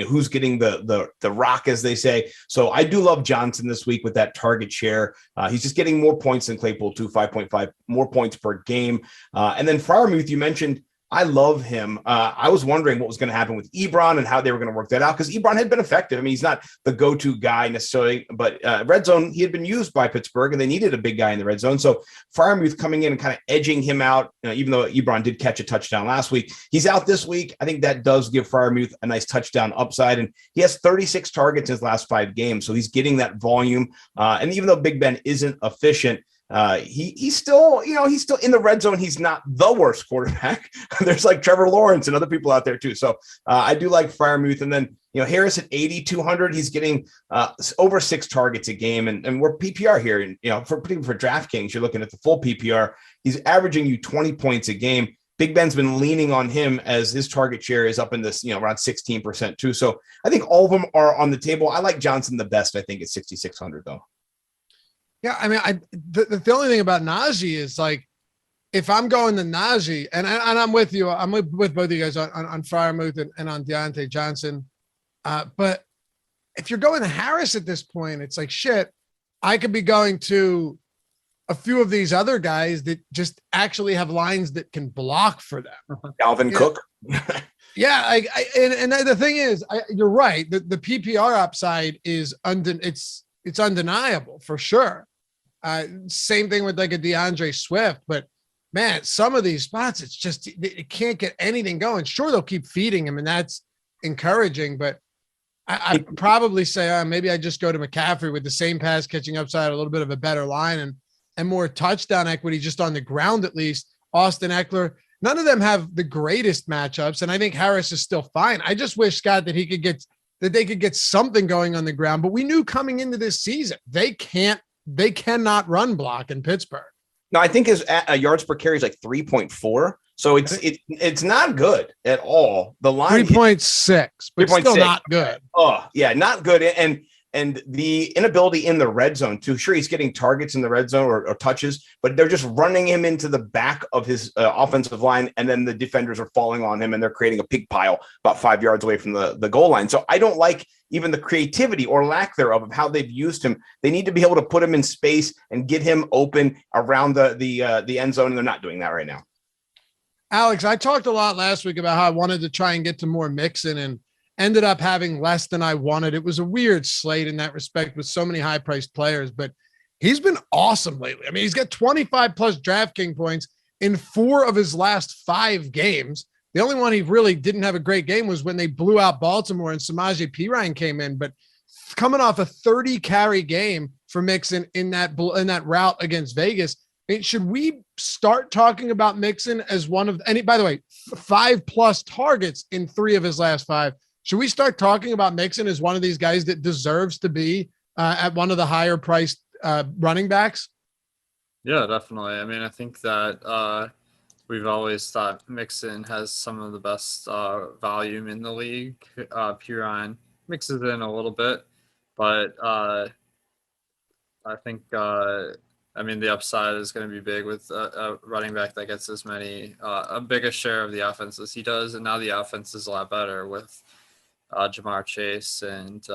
who's getting the rock, as they say. So I do love Johnson this week with that target share. He's just getting more points than Claypool too, 5.5 more points per game. And then Freiermuth, you mentioned. I love him. I was wondering what was going to happen with Ebron and how they were going to work that out, because Ebron had been effective. I mean, he's not the go-to guy necessarily, but red zone, he had been used by Pittsburgh, and they needed a big guy in the red zone. So Freiermuth coming in and kind of edging him out, even though Ebron did catch a touchdown last week. He's out this week. I think that does give Freiermuth a nice touchdown upside, and he has 36 targets in his last 5 games, so he's getting that volume. And even though Big Ben isn't efficient, he's still in the red zone. He's not the worst quarterback. There's like Trevor Lawrence and other people out there too. So I do like Freiermuth. And then, Harris at 8,200, he's getting over 6 targets a game. And we're PPR here. And, for DraftKings, you're looking at the full PPR. He's averaging you 20 points a game. Big Ben's been leaning on him as his target share is up in this, around 16% too. So I think all of them are on the table. I like Johnson the best, I think, at 6,600 though. Yeah, I mean, the only thing about Najee is like, if I'm going to Najee, and I'm with you, I'm with both of you guys on Freiermuth and on Deontay Johnson, but if you're going to Harris at this point, it's like, shit, I could be going to a few of these other guys that just actually have lines that can block for them. Dalvin Cook. Yeah, and the thing is, you're right. The PPR upside is it's undeniable for sure. Same thing with like a DeAndre Swift, but man, some of these spots, it's just, it can't get anything going. Sure, they'll keep feeding him, and that's encouraging, but I'd probably say maybe I just go to McCaffrey with the same pass catching upside, a little bit of a better line and more touchdown equity just on the ground at least. Austin Eckler, none of them have the greatest matchups, and I think Harris is still fine. I just wish, Scott, that he could get that they could get something going on the ground. But we knew coming into this season, they cannot run block in Pittsburgh. No, I think his yards per carry is like 3.4. So it's not good at all. The line 3.6, but 3.6. Still not good. Oh, yeah, not good. And the inability in the red zone too. Sure, he's getting targets in the red zone or touches, but they're just running him into the back of his offensive line, and then the defenders are falling on him, and they're creating a pig pile about 5 yards away from the goal line. So I don't like even the creativity or lack thereof of how they've used him. They need to be able to put him in space and get him open around the end zone, and they're not doing that right now. Alex, I talked a lot last week about how I wanted to try and get to more Mixon and ended up having less than I wanted. It was a weird slate in that respect with so many high-priced players, but he's been awesome lately. I mean, he's got 25 plus DraftKings points in 4 of his last 5 games. The only one he really didn't have a great game was when they blew out Baltimore and Samaje Perine came in, but coming off a 30 carry game for Mixon in that route against Vegas. I mean, should we start talking about Mixon as one of any, by the way, 5+ targets in 3 of his last 5? Should we start talking about Mixon as one of these guys that deserves to be at one of the higher priced running backs? Yeah, definitely. I mean, I think that we've always thought Mixon has some of the best volume in the league. Perine mixes in a little bit, but I think the upside is going to be big with a running back that gets as many a bigger share of the offense as he does, and now the offense is a lot better with Jamar Chase and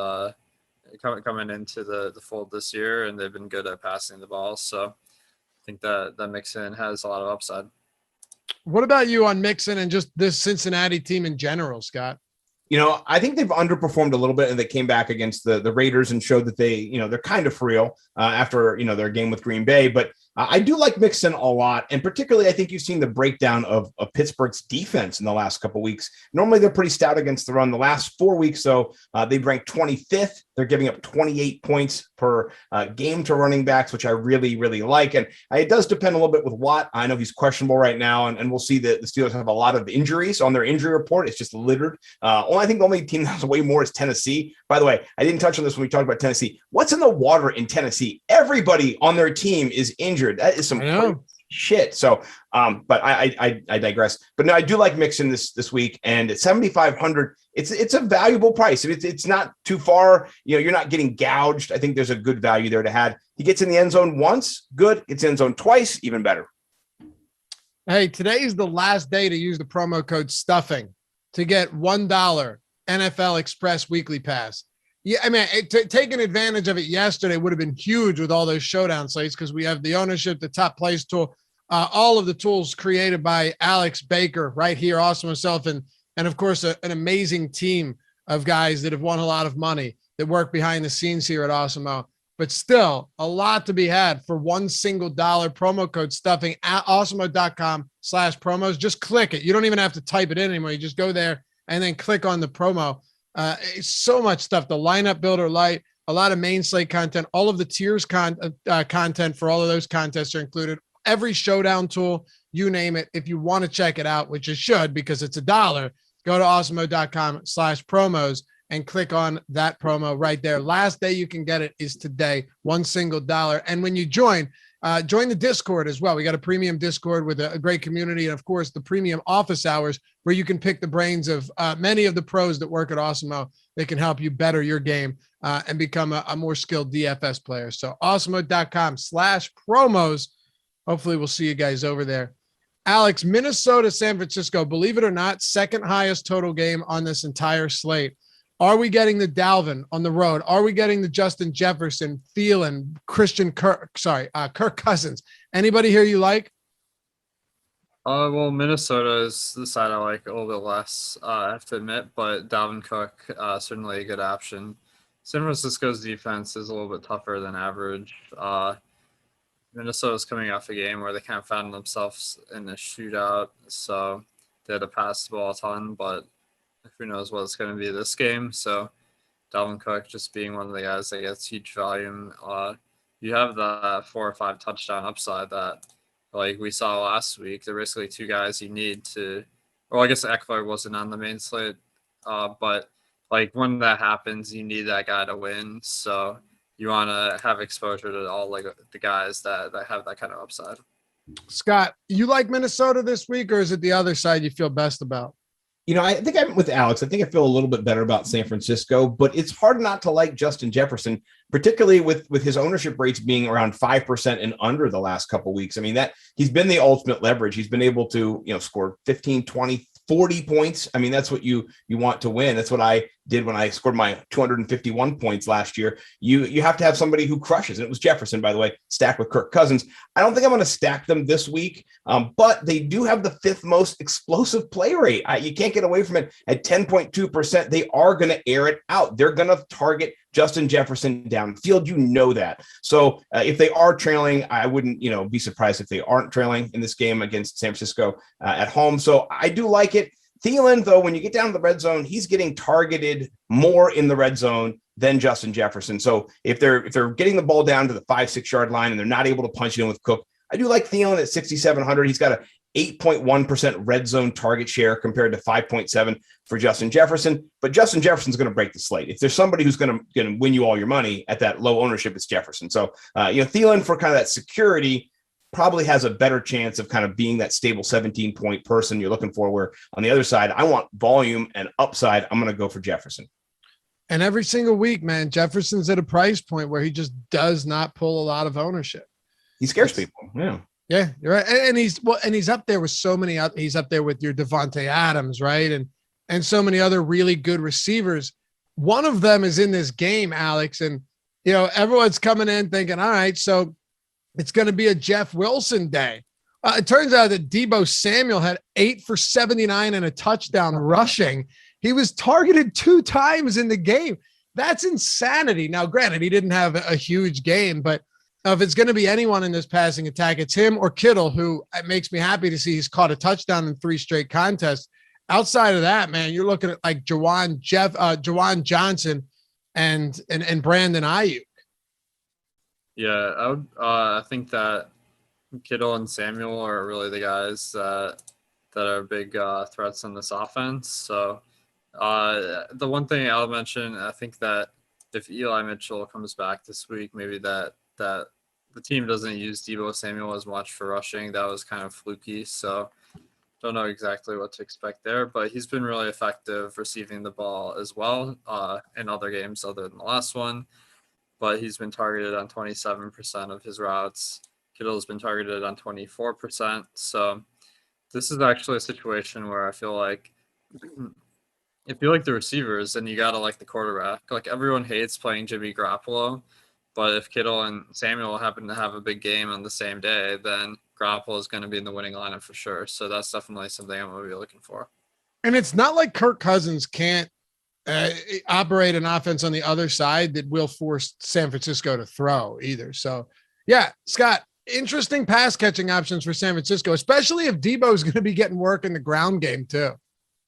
coming into the fold this year, and they've been good at passing the ball. So I think that Mixon has a lot of upside. What about you on Mixon and just this Cincinnati team in general, Scott? I think they've underperformed a little bit, and they came back against the Raiders and showed that they're kind of for real after, their game with Green Bay. But I do like Mixon a lot. And particularly, I think you've seen the breakdown of Pittsburgh's defense in the last couple of weeks. Normally, they're pretty stout against the run. The last 4 weeks, though, they've ranked 25th. They're giving up 28 points per game to running backs, which I really, really like. And it does depend a little bit with Watt. I know he's questionable right now, and we'll see that the Steelers have a lot of injuries on their injury report. It's just littered. I think the only team that has way more is Tennessee. By the way, I didn't touch on this when we talked about Tennessee. What's in the water in Tennessee? Everybody on their team is injured. That is some shit. So, but I digress. But no, I do like Mixon this week, and at 7,500, it's a valuable price. It's not too far. You're not getting gouged. I think there's a good value there to have. He gets in the end zone once, good. Gets in the end zone twice, even better. Hey, today is the last day to use the promo code STUFFING to get $1 NFL Express Weekly Pass. Yeah, I mean, taking advantage of it yesterday would have been huge with all those showdown slates because we have the ownership, the top plays tool, all of the tools created by Alex Baker right here, Awesemo himself, and of course, an amazing team of guys that have won a lot of money that work behind the scenes here at Awesemo. But still, a lot to be had for one single $1 promo code STUFFING at awesemo.com/promos. Just click it. You don't even have to type it in anymore. You just go there and then click on the promo. It's so much stuff. The lineup builder light, a lot of main slate content, all of the tiers content for all of those contests are included. Every showdown tool, you name it. If you want to check it out, which you should because it's $1, go to awesemo.com/promos and click on that promo right there. Last day you can get it is today, one single $1. And when you join the Discord as well. We got a premium Discord with a great community, and of course the premium office hours where you can pick the brains of many of the pros that work at Awesemo. They can help you better your game and become a more skilled DFS player. So awesemo.com/promos. Hopefully we'll see you guys over there. Alex, Minnesota, San Francisco, believe it or not, second highest total game on this entire slate. Are we getting the Dalvin on the road? Are we getting the Justin Jefferson, Thielen, Kirk Cousins? Anybody here you like? Well, Minnesota is the side I like a little bit less, I have to admit, but Dalvin Cook, certainly a good option. San Francisco's defense is a little bit tougher than average. Minnesota's coming off a game where they kind of found themselves in a shootout, so they had to pass the ball a ton, but who knows what it's going to be this game. So Dalvin Cook just being one of the guys that gets huge volume. You have the 4 or 5 touchdown upside that, like we saw last week. They're basically 2 guys you need to. Well, I guess Eckler wasn't on the main slate, but like when that happens, you need that guy to win. So you want to have exposure to all like the guys that have that kind of upside. Scott, you like Minnesota this week, or is it the other side you feel best about? I think I'm with Alex. I think I feel a little bit better about San Francisco, but it's hard not to like Justin Jefferson, particularly with his ownership rates being around 5% and under the last couple of weeks. I mean, that he's been the ultimate leverage. He's been able to, score 15, 20, 40 points. I mean, that's what you want to win. That's what I did when I scored my 251 points last year. You have to have somebody who crushes. And it was Jefferson, by the way, stacked with Kirk Cousins. I don't think I'm going to stack them this week, but they do have the 5th most explosive play rate. You can't get away from it at 10.2%. They are going to air it out. They're going to target Justin Jefferson downfield. You know that. So if they are trailing, I wouldn't, be surprised if they aren't trailing in this game against San Francisco at home. So I do like it. Thielen, though, when you get down to the red zone, he's getting targeted more in the red zone than Justin Jefferson. So if they're getting the ball down to the 5-6 yard line and they're not able to punch it in with Cook, I do like Thielen at 6,700. He's got a 8.1% red zone target share compared to 5.7 for Justin Jefferson. But Justin Jefferson's going to break the slate. If there's somebody who's going to win you all your money at that low ownership, it's Jefferson. So, Thielen for kind of that security probably has a better chance of kind of being that stable 17-point person you're looking for, where on the other side, I want volume and upside. I'm going to go for Jefferson. And every single week, man, Jefferson's at a price point where he just does not pull a lot of ownership. He scares people. Yeah. Yeah, you're right. And he's up there with so many, he's up there with your Devontae Adams, right? And so many other really good receivers. One of them is in this game, Alex. And, everyone's coming in thinking, all right, so it's going to be a Jeff Wilson day. It turns out that Deebo Samuel had 8 for 79 and a touchdown rushing. He was targeted 2 times in the game. That's insanity. Now, granted, he didn't have a huge game, but if it's going to be anyone in this passing attack, it's him or Kittle, who it makes me happy to see he's caught a touchdown in 3 straight contests. Outside of that, man, you're looking at like Jawan Johnson and Brandon Ayuk. Yeah, I think that Kittle and Samuel are really the guys that are big threats in this offense. So the one thing I'll mention, I think that if Eli Mitchell comes back this week, maybe that the team doesn't use Deebo Samuel as much for rushing. That was kind of fluky. So don't know exactly what to expect there, but he's been really effective receiving the ball as well in other games other than the last one. But he's been targeted on 27% of his routes. Kittle's been targeted on 24%. So this is actually a situation where I feel like if you like the receivers, then you got to like the quarterback. Like everyone hates playing Jimmy Garoppolo, but if Kittle and Samuel happen to have a big game on the same day, then Garoppolo is going to be in the winning lineup for sure. So that's definitely something I'm going to be looking for. And it's not like Kirk Cousins can't operate an offense on the other side that will force San Francisco to throw either. So, yeah, Scott, interesting pass catching options for San Francisco, especially if Deebo is going to be getting work in the ground game too.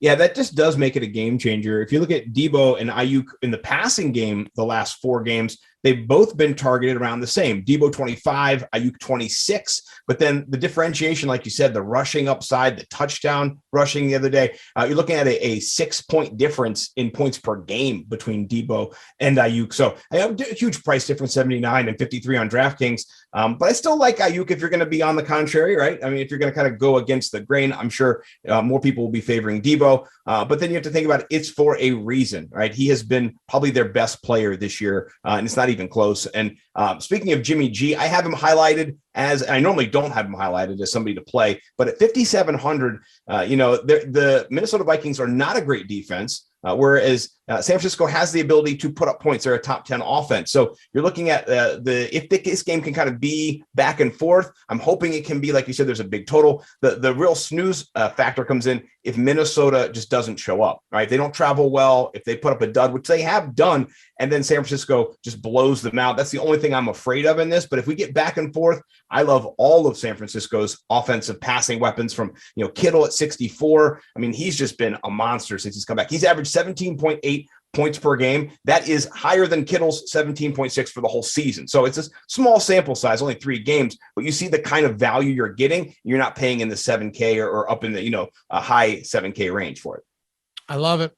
Yeah, that just does make it a game changer. If you look at Deebo and Ayuk in the passing game, the last 4 games, they've both been targeted around the same. Deebo 25, Ayuk 26. But then the differentiation, like you said, the rushing upside, the touchdown rushing the other day, you're looking at a 6-point difference in points per game between Deebo and Ayuk. So a huge price difference, 79 and 53 on DraftKings. But I still like Ayuk if you're going to be on the contrary, right? I mean, if you're going to kind of go against the grain, I'm sure more people will be favoring Deebo. But then you have to think about it, it's for a reason, right? He has been probably their best player this year, and it's not even close. And speaking of Jimmy G, I have him highlighted as, I normally don't have him highlighted as somebody to play, but at 5,700, the Minnesota Vikings are not a great defense. Whereas San Francisco has the ability to put up points. They're a top 10 offense. So you're looking at if this game can kind of be back and forth, I'm hoping it can be, like you said, there's a big total. The real snooze factor comes in if Minnesota just doesn't show up, right? They don't travel well. If they put up a dud, which they have done, and then San Francisco just blows them out. That's the only thing I'm afraid of in this. But if we get back and forth, I love all of San Francisco's offensive passing weapons from, Kittle at 64. I mean, he's just been a monster since he's come back. He's averaged 17.8 points per game. That is higher than Kittle's 17.6 for the whole season. So it's a small sample size, only 3 games, but you see the kind of value you're getting. You're not paying in the 7K or up in the, a high 7K range for it. I love it.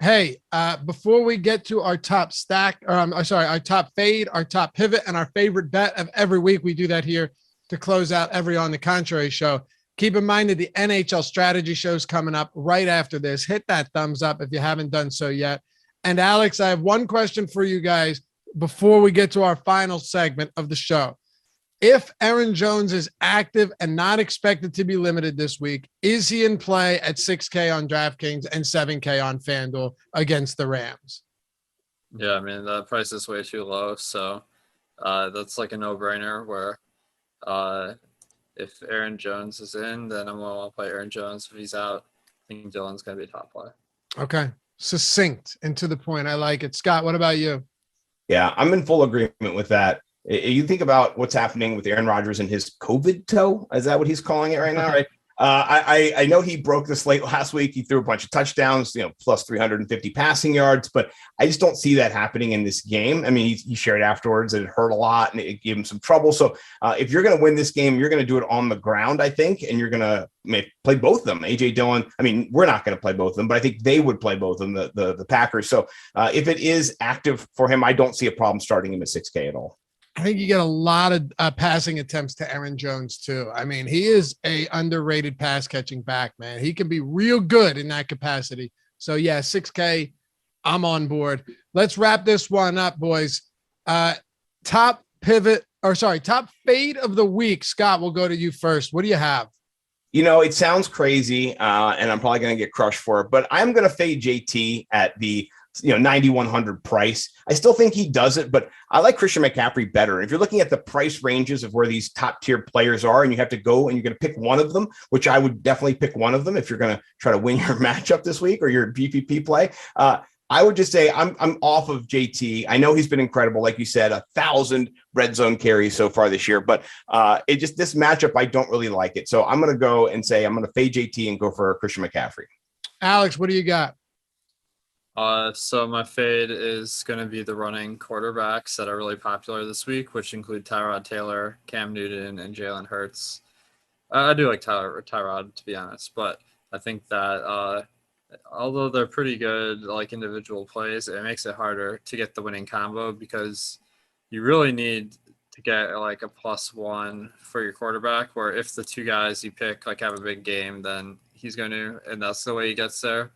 Hey, before we get to our top stack, or our top fade, our top pivot, and our favorite bet of every week, we do that here to close out every On the Contrary show. Keep in mind that the NHL strategy show is coming up right after this. Hit that thumbs up if you haven't done so yet. And Alex, I have one question for you guys before we get to our final segment of the show. If Aaron Jones is active and not expected to be limited this week, is he in play at 6K on DraftKings and 7K on FanDuel against the Rams? Yeah, I mean, the price is way too low. So that's like a no-brainer where if Aaron Jones is in, then I'm going to want to play Aaron Jones. If he's out, I think Dylan's going to be a top play. Okay. Succinct and to the point. I like it. Scott, what about you? Yeah, I'm in full agreement with that. You think about what's happening with Aaron Rodgers and his COVID toe. Is that what he's calling it right now? Right. I know he broke the slate last week. He threw a bunch of touchdowns, plus 350 passing yards, but I just don't see that happening in this game. I mean, he shared afterwards that it hurt a lot and it gave him some trouble. So if you're going to win this game, you're going to do it on the ground, I think, and you're going to play both of them. AJ Dillon. I mean, we're not going to play both of them, but I think they would play both of them, the Packers. So if it is active for him, I don't see a problem starting him at 6K at all. I think you get a lot of passing attempts to Aaron Jones too. I mean, he is a underrated pass catching back, man. He can be real good in that capacity. So yeah, 6K, I'm on board. Let's wrap this one up, boys. Top fade of the week. Scott, we'll go to you first. What do you have? It sounds crazy, and I'm probably going to get crushed for it, but I'm going to fade JT at the 9,100 price. I still think he does it, but I like Christian McCaffrey better. If you're looking at the price ranges of where these top tier players are, and you have to go and you're going to pick one of them, which I would definitely pick one of them if you're going to try to win your matchup this week or your BPP play. I would just say I'm off of JT. I know he's been incredible, like you said, 1,000 red zone carries so far this year, but this matchup I don't really like it. So I'm going to go and say I'm going to fade JT and go for Christian McCaffrey. Alex, what do you got? So my fade is going to be the running quarterbacks that are really popular this week, which include Tyrod Taylor, Cam Newton, and Jalen Hurts. I do like Tyrod, to be honest, but I think that although they're pretty good, like individual plays, it makes it harder to get the winning combo because you really need to get like a +1 for your quarterback, where if the two guys you pick like have a big game, then he's going to, and that's the way he gets there.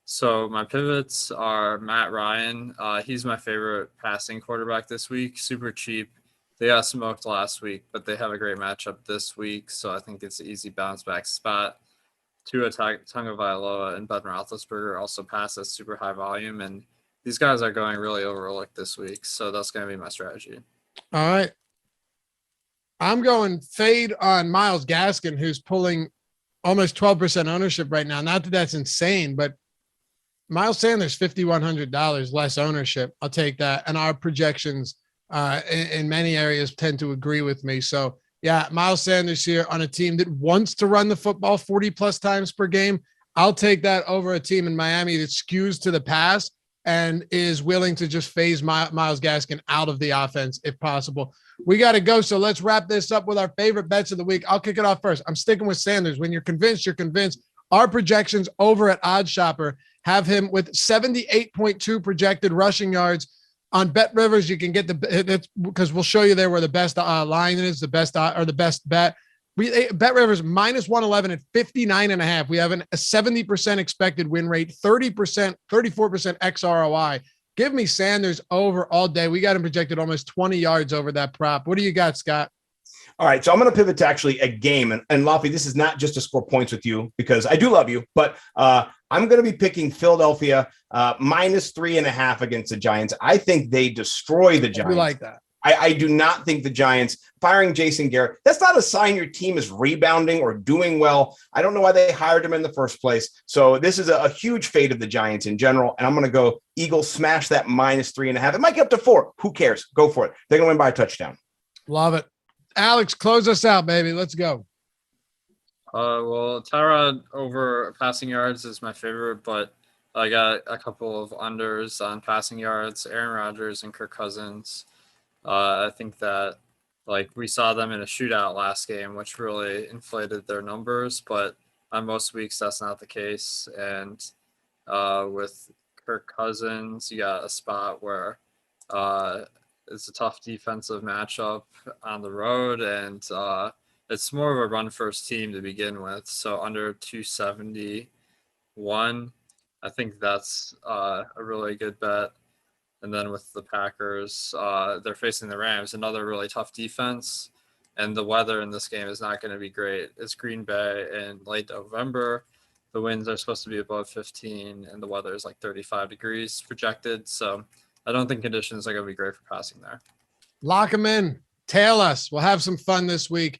So my pivots are Matt Ryan. He's my favorite passing quarterback this week. Super cheap. They got smoked last week, but they have a great matchup this week. So I think it's an easy bounce back spot. Tua Tagovailoa and Ben Roethlisberger also pass at super high volume. And these guys are going really overlooked this week. So that's going to be my strategy. All right. I'm going fade on Myles Gaskin, who's pulling almost 12% ownership right now. Not that that's insane, but Miles Sanders, $5,100 less ownership. I'll take that. And our projections in many areas tend to agree with me. So yeah, Miles Sanders here on a team that wants to run the football 40 plus times per game. I'll take that over a team in Miami that skews to the pass and is willing to just phase Myles Gaskin out of the offense if possible. We got to go. So let's wrap this up with our favorite bets of the week. I'll kick it off first. I'm sticking with Sanders. When you're convinced, you're convinced. Our projections over at OddsShopper have him with 78.2 projected rushing yards. On Bet Rivers, you can get because we'll show you there where the best line is, the best bet. Bet Rivers -111 at 59.5. We have a 70% expected win rate, 30%, 34% XROI. Give me Sanders over all day. We got him projected almost 20 yards over that prop. What do you got, Scott? All right, so I'm going to pivot to actually a game. And Laffy, this is not just to score points with you because I do love you, but I'm going to be picking Philadelphia -3.5 against the Giants. I think they destroy the Giants. We like that. I do not think the Giants firing Jason Garrett, that's not a sign your team is rebounding or doing well. I don't know why they hired him in the first place. So this is a huge fade of the Giants in general. And I'm going to go Eagles smash that -3.5. It might get up to 4. Who cares? Go for it. They're going to win by a touchdown. Love it. Alex, close us out, baby. Let's go. Well, Tyrod over passing yards is my favorite, but I got a couple of unders on passing yards, Aaron Rodgers and Kirk Cousins. I think that we saw them in a shootout last game, which really inflated their numbers, but on most weeks that's not the case. And with Kirk Cousins. You got a spot where it's a tough defensive matchup on the road, and it's more of a run-first team to begin with. So under 271, I think that's a really good bet. And then with the Packers, they're facing the Rams, another really tough defense. And the weather in this game is not going to be great. It's Green Bay in late November. The winds are supposed to be above 15, and the weather is like 35 degrees projected. So I don't think conditions are going to be great for passing there. Lock them in. Tail us. We'll have some fun this week.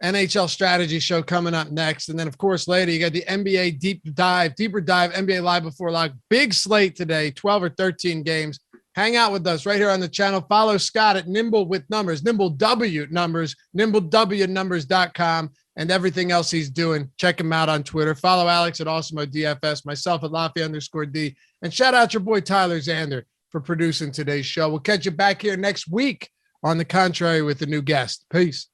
NHL strategy show coming up next. And then, of course, later you got the NBA deeper dive NBA Live Before Lock. Big slate today, 12 or 13 games. Hang out with us right here on the channel. Follow Scott at Nimble with Numbers, Nimble W Numbers, NimbleWNumbers.com, and everything else he's doing. Check him out on Twitter. Follow Alex at Awesemo DFS, myself at Lafayette_D, and shout out your boy Tyler Zander for producing today's show. We'll catch you back here next week on The Contrary with a new guest. Peace.